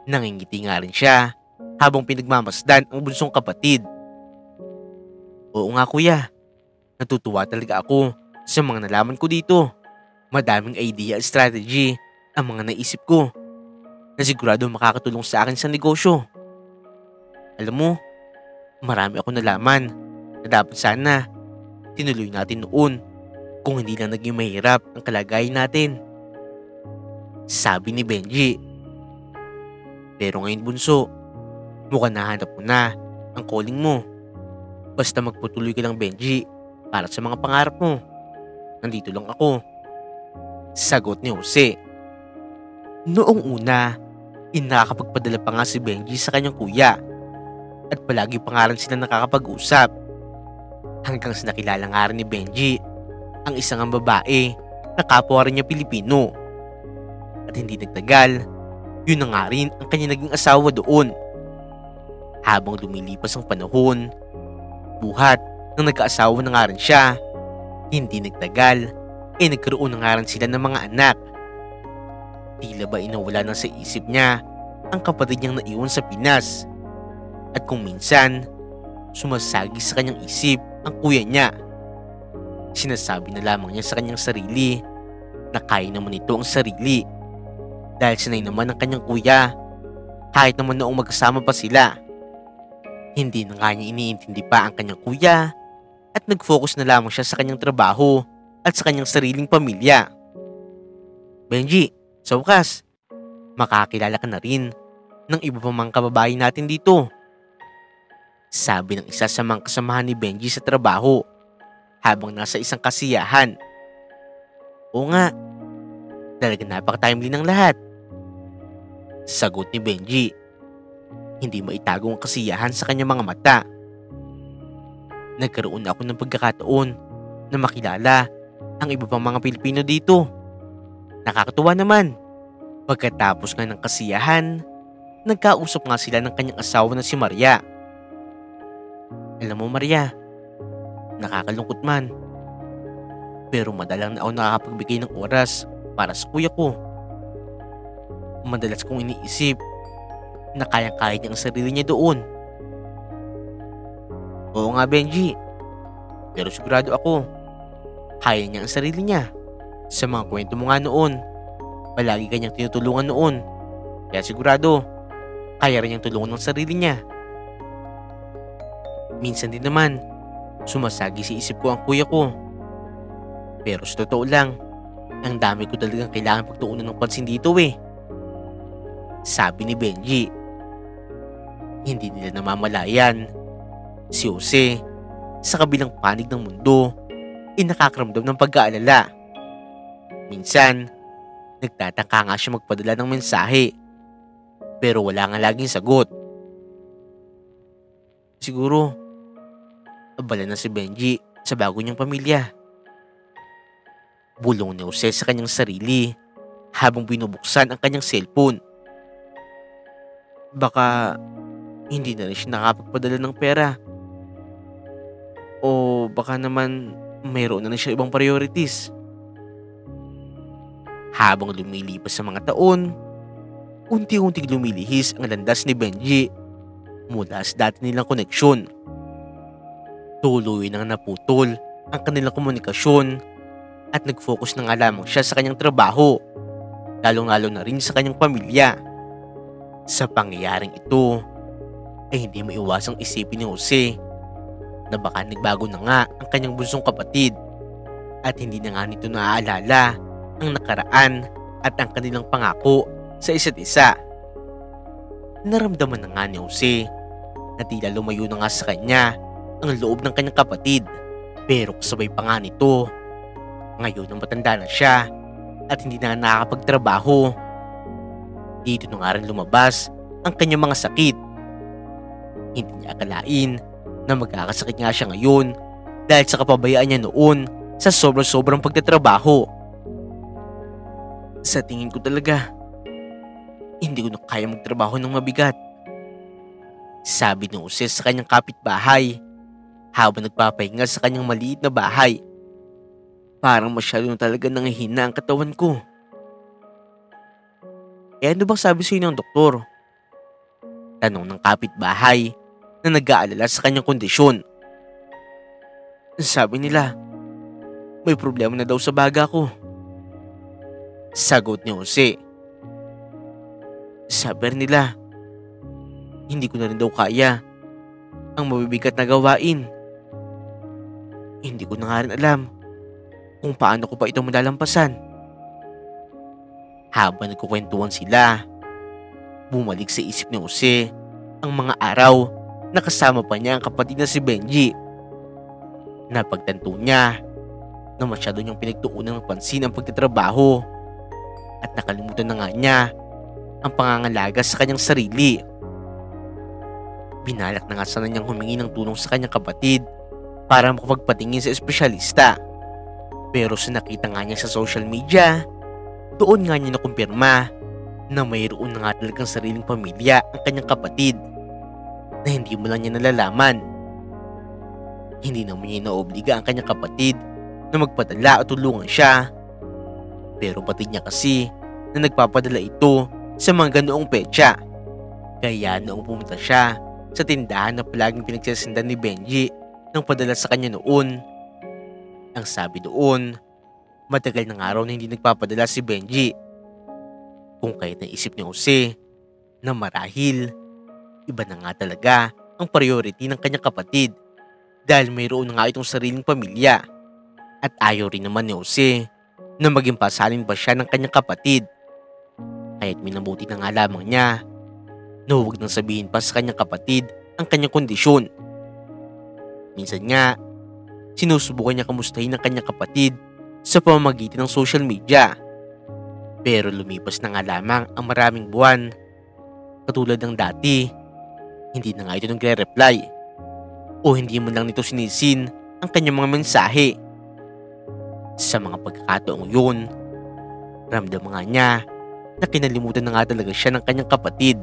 S1: Nangingiti nga rin siya habang pinagmamasdan ang bunsong kapatid. Oo nga, kuya. Natutuwa talaga ako sa mga nalaman ko dito. Madaming idea at strategy ang mga naisip ko na sigurado makakatulong sa akin sa negosyo. Alam mo, marami ako nalaman na dapat sana tinuloy natin noon kung hindi lang naging mahirap ang kalagayan natin. Sabi ni Benji. Pero ngayon, bunso, mukhang nahanap mo na ang calling mo. Basta magpatuloy ka lang, Benji, para sa mga pangarap mo. Nandito lang ako. Sagot ni Jose. Noong una, nakakapagpadala pa nga si Benji sa kanyang kuya at palagi pa nga rin sila nakakapag-usap hanggang sa nakilala nga rin ni Benji ang isang ang babae na kapwa rin niya Pilipino. At hindi nagtagal, yun na nga rin ang kanya naging asawa doon. Habang lumilipas ang panahon, buhat nang nagkaasawa na nga rin siya, hindi nagtagal, nagkaroon na nga rin sila ng mga anak. Tila ba inawala na sa isip niya ang kapatid niyang naiwan sa Pinas. At kung minsan, sumasagi sa kanyang isip ang kuya niya. Sinasabi na lamang niya sa kanyang sarili na kaya naman ito ang sarili. Dahil sanay naman ang kanyang kuya, kahit naman noong magkasama pa sila. Hindi na nga niya iniintindi pa ang kanyang kuya at nag-focus na lamang siya sa kanyang trabaho at sa kanyang sariling pamilya. Benji, sa wakas, makakilala ka na rin ng iba pa mga kababayan natin dito. Sabi ng isa sa mga kasamahan ni Benji sa trabaho habang nasa isang kasiyahan. Oo nga, talaga napaka-timely ng lahat. Sagot ni Benji. Hindi maitago ang kasiyahan sa kanyang mga mata. Nagkaroon ako ng pagkakataon na makilala ang iba pang mga Pilipino dito. Nakakatuwa naman. Pagkatapos nga ng kasiyahan, nagkausap nga sila ng kanyang asawa na si Maria. Alam mo Maria, nakakalungkot man, pero madalang na ako nakakapagbigay ng oras para sa kuya ko. Madalas kong iniisip na kayang-kaya niya ang sarili niya doon. Oo nga Benji, pero sigurado ako, kaya niya ang sarili niya. Sa mga kwento mo nga noon, palagi kanyang tinutulungan noon. Kaya sigurado, kaya rin niyang tulungan ang sarili niya. Minsan din naman, sumasagi sa isip ko ang kuya ko. Pero sa totoo lang, ang dami ko talagang kailangan pagtuunan ng pansin dito eh. Sabi ni Benji. Hindi nila namamalayan, si Jose, sa kabilang panig ng mundo, nakakaramdam ng pag-aalala. Minsan, nagtataka nga siya magpadala ng mensahe, pero wala nga laging sagot. Siguro, abala na si Benji sa bago niyang pamilya. Bulong ni Jose sa kanyang sarili habang binubuksan ang kanyang cellphone. Baka hindi na rin siya nakapagpadala ng pera. O baka naman mayroon na siya ibang priorities. Habang lumilipas sa mga taon, unti-unting lumilihis ang landas ni Benji mula sa dati nilang koneksyon. Tuloy nang naputol ang kanilang komunikasyon at nag-focus na nga lamang siya sa kanyang trabaho, lalong-lalo na rin sa kanyang pamilya. Sa pangyayaring ito, ay hindi maiwasang isipin ni Jose na baka nagbago na nga ang kanyang bunsong kapatid at hindi na nga nito naaalala ang nakaraan at ang kanilang pangako sa isa't isa. Naramdaman na nga ni Jose na tila lumayo na nga sa kanya ang loob ng kanyang kapatid, pero kasabay pa nga nito, ngayon na matanda na siya at hindi na nakakapagtrabaho, dito na nga rin lumabas ang kanyang mga sakit. Hindi niya akalain na magkakasakit nga siya ngayon dahil sa kapabayaan niya noon sa sobrang pagtatrabaho. Sa tingin ko talaga, hindi ko na kaya magtrabaho ng mabigat. Sabi ni Jose sa kanyang kapitbahay habang nagpapahinga sa kanyang maliit na bahay. Parang masyado na talaga nanghihina ang katawan ko. Ano bang sabi sa inyo ng doktor? Tanong ng kapitbahay na nag-aalala sa kanyang kondisyon. Sabi nila, may problema na daw sa baga ko. Sagot ni Jose. Sabi nila, hindi ko na rin daw kaya ang mabibigat na gawain. Hindi ko na nga rin alam kung paano ko pa ito malalampasan. Habang nagkukwentuhan sila, bumalik sa isip ni Jose ang mga araw na kasama pa niya ang kapatid na si Benji. Napagtanto niya na masyado niyang pinagtuunan ng pansin ang pagtatrabaho at nakalimutan na nga niya ang pangangalaga sa kanyang sarili. Binalak na nga sana niyang humingi ng tulong sa kanyang kapatid para makapagpatingin sa espesyalista. Pero sa nakita nga niya sa social media, doon nga niya nakumpirma na mayroon na nga talagang sariling pamilya ang kanyang kapatid na hindi mo lang niya nalalaman. Hindi naman niya inaobliga ang kanyang kapatid na magpadala o tulungan siya. Pero batid niya kasi na nagpapadala ito sa mga ganoong petsa. Kaya noong pumunta siya sa tindahan na palaging pinagsasindan ni Benji ng padala sa kanya noon, ang sabi doon, matagal ng araw na hindi nagpapadala si Benji. Kung kaya't naisip ni Jose na marahil iba na nga talaga ang priority ng kanyang kapatid dahil mayroon na nga itong sariling pamilya. At ayaw rin naman ni Jose na maging pasalin pa siya ng kanyang kapatid. Kaya't minabuti na nga lamang niya na huwag nang sabihin pa sa kanyang kapatid ang kanyang kondisyon. Minsan nga, sinusubukan niya kamustahin ang kanyang kapatid sa pamamagitan ng social media. Pero lumipas na nga lamang ang maraming buwan. Katulad ng dati, hindi na nga ito nagre-reply o hindi man lang nito sinisin ang kanyang mga mensahe. Sa mga pagkakataong yun, ramdam nga niya na kinalimutan na nga talaga siya ng kanyang kapatid.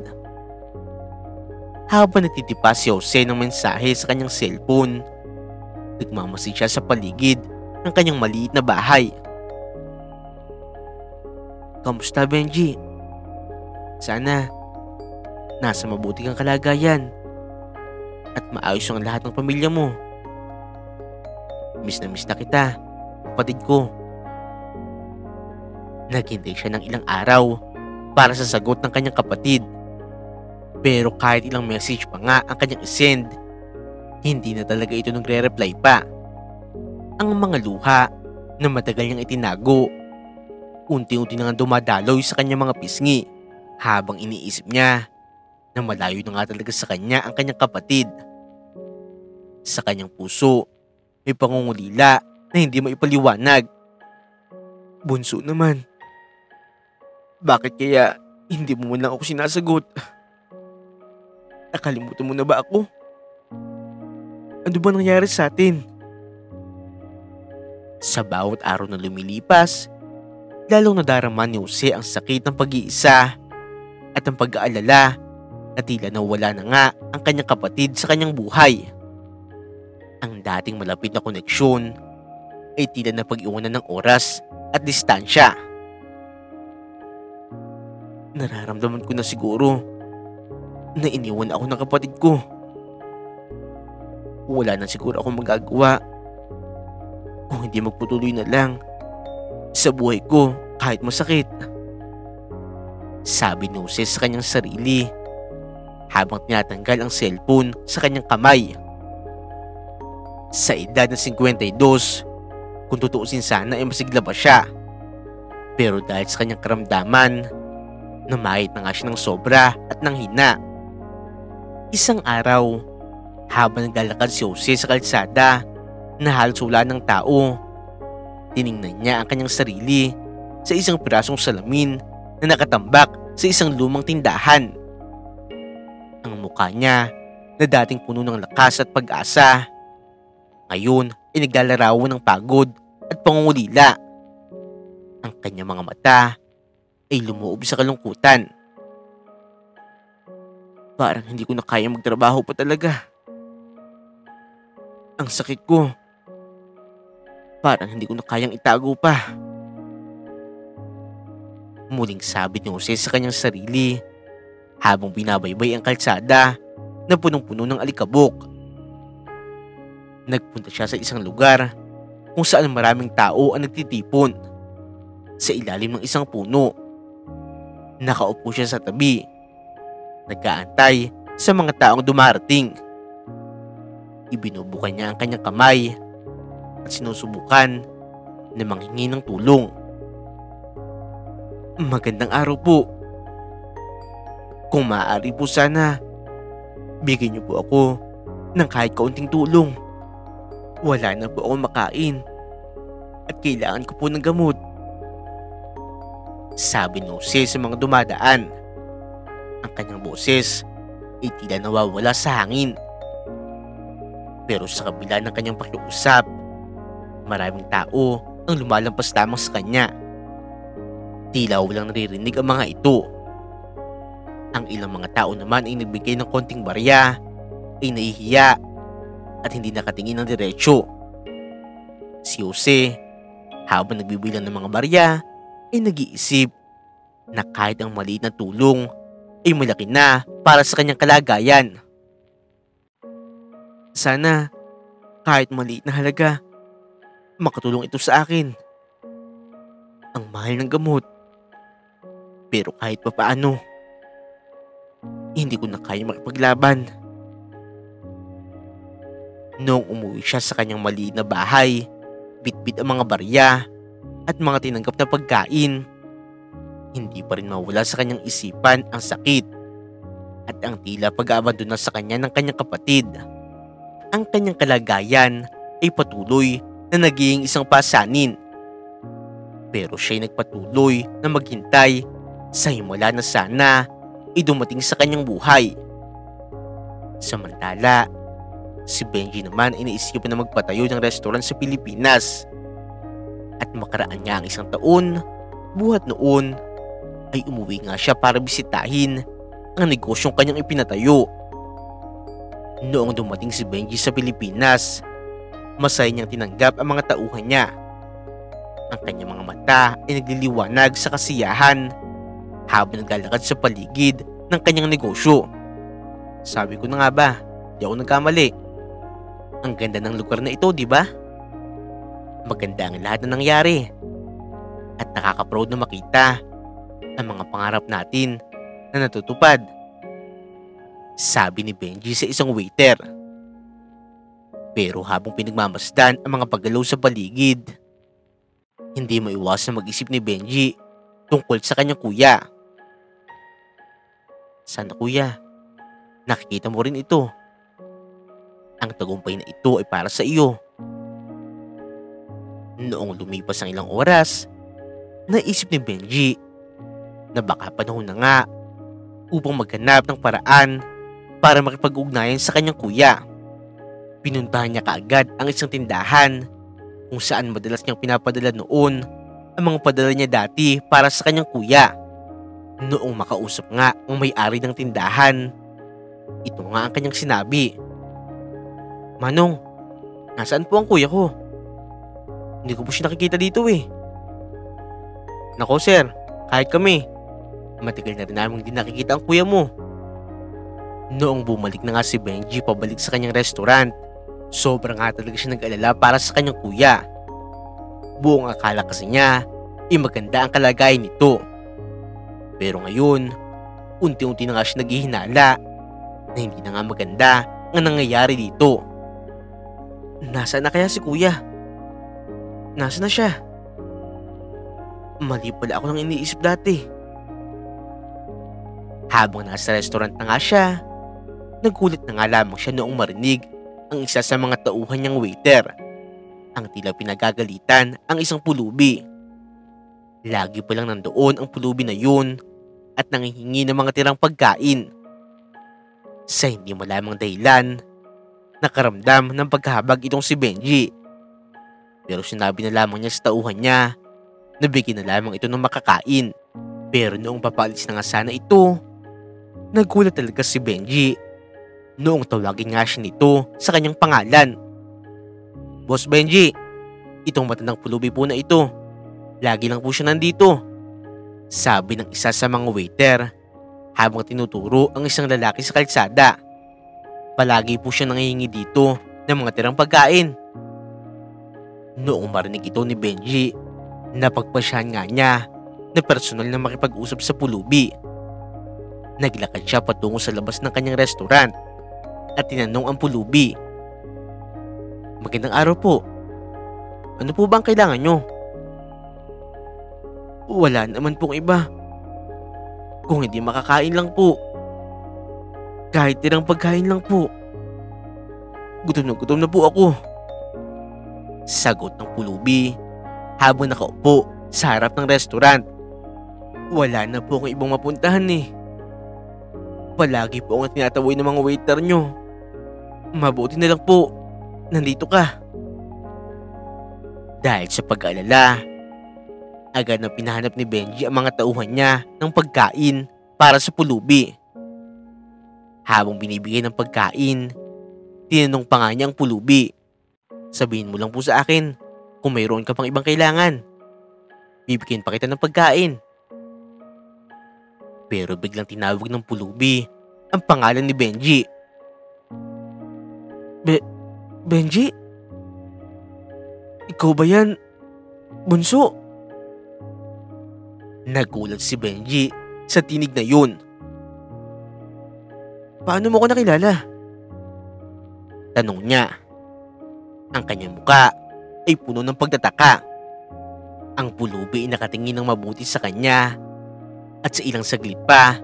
S1: Habang nagtitipa si Jose ng mensahe sa kanyang cellphone, nagmamasid siya sa paligid ng kanyang maliit na bahay. Kamusta, Benji? Sana nasa mabuti kang kalagayan at maayos ang lahat ng pamilya mo. Miss na kita, kapatid ko. Naghintay siya ng ilang araw para sa sagot ng kanyang kapatid. Pero kahit ilang message pa nga ang kanyang isend, hindi na talaga ito nagre-reply pa. Ang mga luha na matagal niyang itinago, unti-unti na nga dumadaloy sa kanyang mga pisngi habang iniisip niya na malayo na nga talaga sa kanya ang kanyang kapatid. Sa kanyang puso, may pangungulila na hindi maipaliwanag. Bunso naman, bakit kaya hindi mo man lang ako sinasagot? Nakalimutan mo na ba ako? Ano ba nangyari sa atin? Sa bawat araw na lumilipas, lalong nadarama ni Jose ang sakit ng pag-iisa at ang pag-aalala na tila nawala na nga ang kanyang kapatid sa kanyang buhay. Ang dating malapit na koneksyon ay tila na pag-iwanan ng oras at distansya. Nararamdaman ko na siguro na iniwan ako ng kapatid ko. Wala na siguro akong magagawa kung hindi magputuloy na lang sa buhay ko kahit masakit. Sabi ni Jose sa kanyang sarili habang tinatanggal ang cellphone sa kanyang kamay. Sa edad na 52, kung tutuusin sana ay masigla pa siya. Pero dahil sa kanyang karamdaman, namahit na nga siya ng sobra at nang hina. Isang araw, habang naglalakad si Jose sa kalsada na halos wala ng tao, tiningnan niya ang kanyang sarili sa isang pirasong salamin na nakatambak sa isang lumang tindahan. Ang mukha niya na dating puno ng lakas at pag-asa, ngayon ay naglalarawan ng pagod at pangungulila. Ang kanyang mga mata ay lumuob sa kalungkutan. Parang hindi ko na kaya magtrabaho pa talaga. Ang sakit ko. Parang hindi ko na kayang itago pa. Muling sabi ni Jose sa kanyang sarili habang binabaybay ang kalsada na punong-puno ng alikabok. Nagpunta siya sa isang lugar kung saan maraming tao ang nagtitipon. Sa ilalim ng isang puno, nakaupo siya sa tabi, nag-aantay sa mga taong dumarating. Ibinubukan niya ang kanyang kamay at sinusubukan na manghingi ng tulong. Magandang araw po. Kung maaari po sana, bigyan niyo po ako ng kahit kaunting tulong. Wala na po akong makain at kailangan ko po ng gamot. Sabi ni Jose sa mga dumadaan. Ang kanyang boses ay tila nawawala sa hangin. Pero sa kabila ng kanyang pakiusap, maraming tao ang lumalampas lamang sa kanya. Tila walang naririnig ang mga ito. Ang ilang mga tao naman ay nagbigay ng konting barya, ay nahihiya at hindi nakatingin ng diretsyo. Si Jose, habang nagbibilang ng mga barya, ay nag-iisip na kahit ang maliit na tulong ay malaki na para sa kanyang kalagayan. Sana kahit maliit na halaga, makatulong ito sa akin. Ang mahal ng gamot. Pero kahit papaano, hindi ko na kaya makipaglaban. Noong umuwi siya sa kanyang maliit na bahay, bitbit ang mga barya at mga tinanggap na pagkain, Hindi pa rin mawala sa kanyang isipan ang sakit at ang tila pag-aabandona sa kanya ng kanyang kapatid. Ang kanyang kalagayan ay patuloy na naging isang pasanin. Pero siya'y nagpatuloy na maghintay sa himala na sana ay dumating sa kanyang buhay. Samantala, si Benji naman ay naisipan na magpatayo ng restaurant sa Pilipinas. At makaraan niya ang isang taon, buhat noon ay umuwi nga siya para bisitahin ang negosyong kanyang ipinatayo. Noong dumating si Benji sa Pilipinas, masaya niyang tinanggap ang mga tauhan niya. Ang kanyang mga mata ay nagliliwanag sa kasiyahan habang naglalakad sa paligid ng kanyang negosyo. Sabi ko na nga ba, di ako nagkamali. Ang ganda ng lugar na ito, di ba? Maganda ang lahat na nangyari. At nakaka-proud na makita ang mga pangarap natin na natutupad. Sabi ni Benji sa isang waiter. Pero habang pinagmamasdan ang mga paggalaw sa paligid, hindi maiwasan mag-isip ni Benji tungkol sa kanyang kuya. Sana kuya, nakikita mo rin ito. Ang tagumpay na ito ay para sa iyo. Noong lumipas ang ilang oras, naisip ni Benji na baka panahon na nga upang maghanap ng paraan para makipag-ugnayan sa kanyang kuya. Pinuntahan niya kaagad ang isang tindahan kung saan madalas niyang pinapadala noon ang mga padala niya dati para sa kanyang kuya. Noong makausap nga ang may-ari ng tindahan, ito nga ang kanyang sinabi. Manong, nasaan po ang kuya ko? Hindi ko po siya nakikita dito eh. Nako sir, kahit kami, matagal na rin namin hindi nakikita ang kuya mo. Noong bumalik na nga si Benji pabalik sa kanyang restaurant, sobrang nga talaga siya nag-alala para sa kanyang kuya. Buong akala kasi niya ay maganda ang kalagayan nito. Pero ngayon, unti-unti na nga siya naghihinala na hindi na nga maganda ang nangyayari dito. Nasaan na kaya si kuya? Nasaan na siya? Mali pala ako nang iniisip dati. Habang nasa restaurant na nga siya, nagulat na nga lamang siya noong marinig ang isa sa mga tauhan niyang waiter. Ang tila pinagagalitan ang isang pulubi. Lagi pa lang nandoon ang pulubi na yun at nangihingi ng mga tirang pagkain. Sa hindi malamang dahilan, nakaramdam ng pagkahabag itong si Benji. Pero sinabi na lamang niya sa tauhan niya na bigyan na lamang ito ng makakain. Pero noong papalis na nga sana ito, nagulat talaga si Benji noong tawagin nga siya nito sa kanyang pangalan. Boss Benji, itong matandang pulubi po na ito. Lagi lang po siya nandito. Sabi ng isa sa mga waiter habang tinuturo ang isang lalaki sa kalsada. Palagi po siya nangihingi dito ng mga tirang pagkain. Noong marinig ito ni Benji, napagpasyahan nga niya na personal na makipag-usap sa pulubi. Naglakad siya patungo sa labas ng kanyang restaurant at tinanong ang pulubi. Magandang araw po. Ano po ba ang kailangan nyo? Wala naman pong iba. Kung hindi makakain lang po. Kahit tirang pagkain lang po. Gutom na po ako. Sagot ng pulubi habang nakaupo sa harap ng restaurant. Wala na po akong ibang mapuntahan eh. Palagi po akong tinataboy ng mga waiter nyo. Mabuti na lang po, nandito ka. Dahil sa pag-aalala, agad na pinahanap ni Benji ang mga tauhan niya ng pagkain para sa pulubi. Habang binibigay ng pagkain, tinanong pa nga niya ang pulubi. Sabihin mo lang po sa akin kung mayroon ka pang ibang kailangan. Bibigyan pa kita ng pagkain. Pero biglang tinawag ng pulubi ang pangalan ni Benji. Benji? Ikaw ba yan? Bunso? Nagulat si Benji sa tinig na yun. Paano mo ko nakilala? Tanong niya. Ang kanyang muka ay puno ng pagtataka. Ang pulubi ay nakatingin ng mabuti sa kanya At sa ilang saglit pa,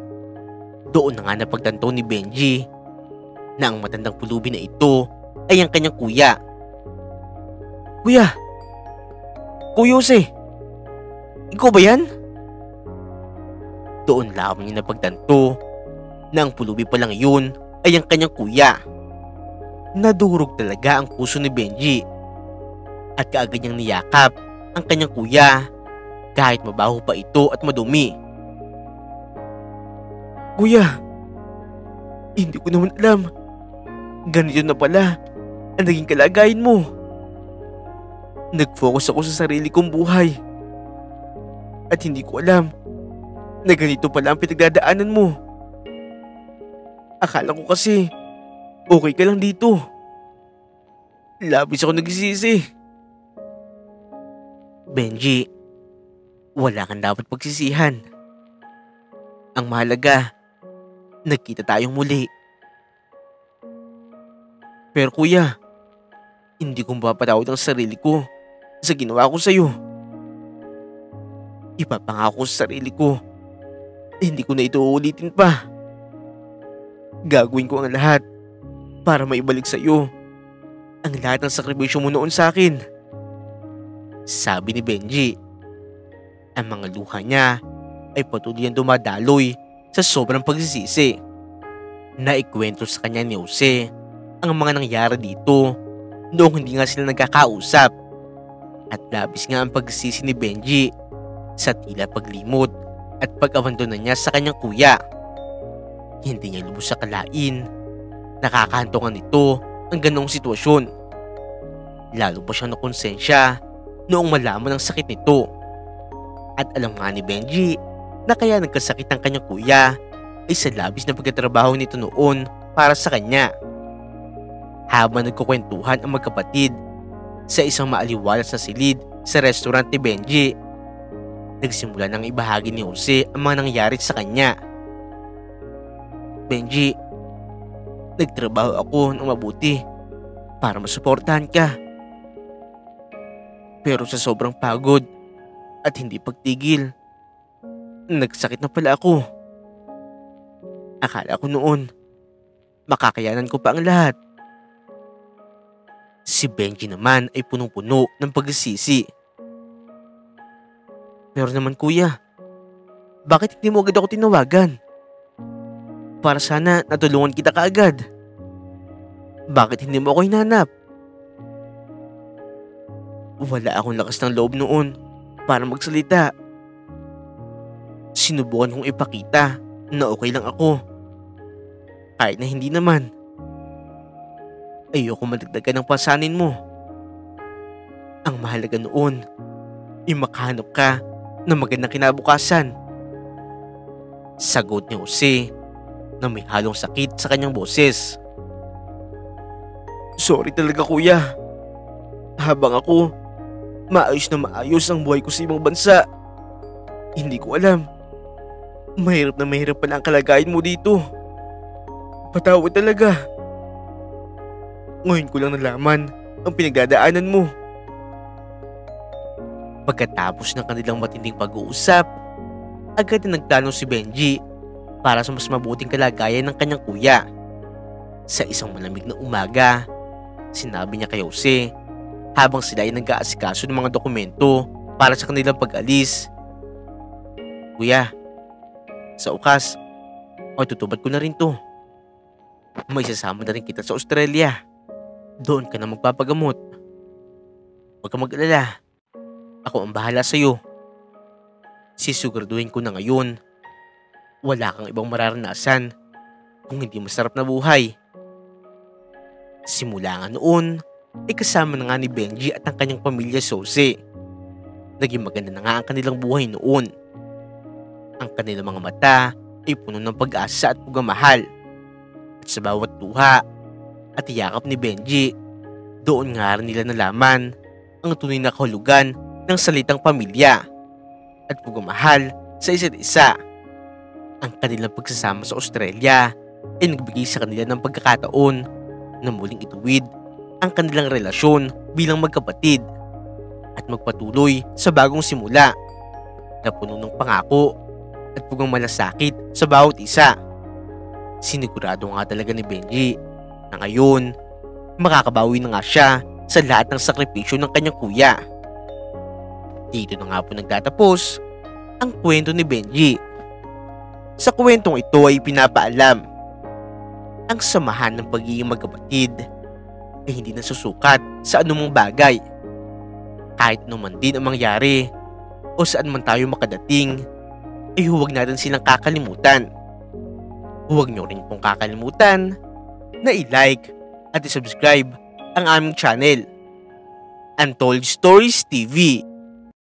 S1: doon na nga napagtanto ni Benji na ang matandang pulubi na ito ay ang kanyang kuya. Kuya! Kuya Jose! Ikaw ba yan? Doon lamang niya napagtanto na ang pulubi pa lang yun ay ang kanyang kuya. Nadurog talaga ang puso ni Benji at kaagad niyang niyakap ang kanyang kuya kahit mabaho pa ito at madumi. Kuya, hindi ko naman alam. Ganito na pala ang naging kalagayan mo. Nag-focus ako sa sarili kong buhay. At hindi ko alam na ganito pala ang pinagdadaanan mo. Akala ko kasi okay ka lang dito. Labis ako nagsisisi. Benji, wala kang dapat pagsisihan. Ang mahalaga, nagkita tayong muli. Pero kuya, hindi ko mapapatawad ang sarili ko sa ginawa ko sa'yo. Ipapangako sa sarili ko, hindi ko na ito uulitin pa. Gagawin ko ang lahat para maibalik sa'yo ang lahat ng sakripisyo mo noon sa akin. Sabi ni Benji. Ang mga luha niya ay patuloy ang dumadaloy sa sobrang pagsisisi. Naikwento sa kanya ni Jose ang mga nangyari dito noong hindi nga sila nagkakausap. At labis nga ang pagsisisi ni Benji sa tila paglimot at pag-abandona niya sa kanyang kuya. Hindi niya lubos sa kalain. Nakakahantungan nito ang ganong sitwasyon. Lalo pa siyang nakonsensya noong malaman ang sakit nito. At alam nga ni Benji na kaya nagkasakit ang kanyang kuya ay sa labis na pagkatrabaho nito noon para sa kanya. Habang nagkukwentuhan ang magkapatid sa isang maaliwalas na silid sa restaurant ni Benji, nagsimula nang ibahagi ni Jose ang mga nangyari sa kanya. Benji, nagtrabaho ako ng mabuti para masuportahan ka. Pero sa sobrang pagod at hindi pagtigil, nagsakit na pala ako. Akala ko noon, makakayanan ko pa ang lahat. Si Benji naman ay punong-puno ng pagsisisi. Pero naman kuya, bakit hindi mo agad ako tinawagan? Para sana natulungan kita kaagad. Bakit hindi mo ako hinanap? Wala akong lakas ng loob noon para magsalita. Sinubukan kong ipakita na okay lang ako. Kahit na hindi naman. Ayoko madagdagan ng pasanin mo. Ang mahalaga noon ay makahanap ka ng magandang kinabukasan. Sagot ni Jose na may halong sakit sa kanyang boses. Sorry talaga kuya. Habang ako maayos na maayos ang buhay ko sa ibang bansa, hindi ko alam. Mahirap na mahirap pala ang kalagayan mo dito. Patawad talaga. Ngayon ko lang nalaman ang pinagdadaanan mo. Pagkatapos ng kanilang matinding pag-uusap, agad na nagplano si Benji para sa mas mabuting kalagayan ng kanyang kuya. Sa isang malamig na umaga, sinabi niya kay Jose habang sila ay nag-aasikaso ng mga dokumento para sa kanilang pag-alis. Kuya, sa ukas, tutubad ko na rin to. May sasama na rin kita sa Australia. Doon ka na magpapagamot. Huwag kang mag-alala. Ako ang bahala sa'yo. Sisiguraduhin ko na ngayon wala kang ibang mararanasan kung hindi masarap na buhay. Simula nga noon ay kasama na nga ni Benji at ang kanyang pamilya sa Jose. Naging maganda na nga ang kanilang buhay noon. Ang kanilang mga mata ay puno ng pag-asa at pagmamahal. At sa bawat luha at yakap ni Benji, doon nga rin nila nalaman ang tunay na kahulugan ng salitang pamilya at pagmamahal sa isa't isa. Ang kanilang pagsasama sa Australia ay nagbigay sa kanila ng pagkakataon na muling ituwid ang kanilang relasyon bilang magkapatid at magpatuloy sa bagong simula na puno ng pangako at pugang malasakit sa bawat isa. Sinigurado nga talaga ni Benji na ngayon makakabawi na nga siya sa lahat ng sakripisyo ng kanyang kuya. Dito na nga po nagtatapos ang kwento ni Benji. Sa kwentong ito ay pinapaalam ang samahan ng pagiging magkapatid ay hindi nasusukat sa anumang bagay. Kahit naman din ang mangyari o saan man tayo makadating, ay huwag natin silang kakalimutan. Huwag nyo rin pong kakalimutan na i-like at i-subscribe ang aming channel, Untold Stories TV.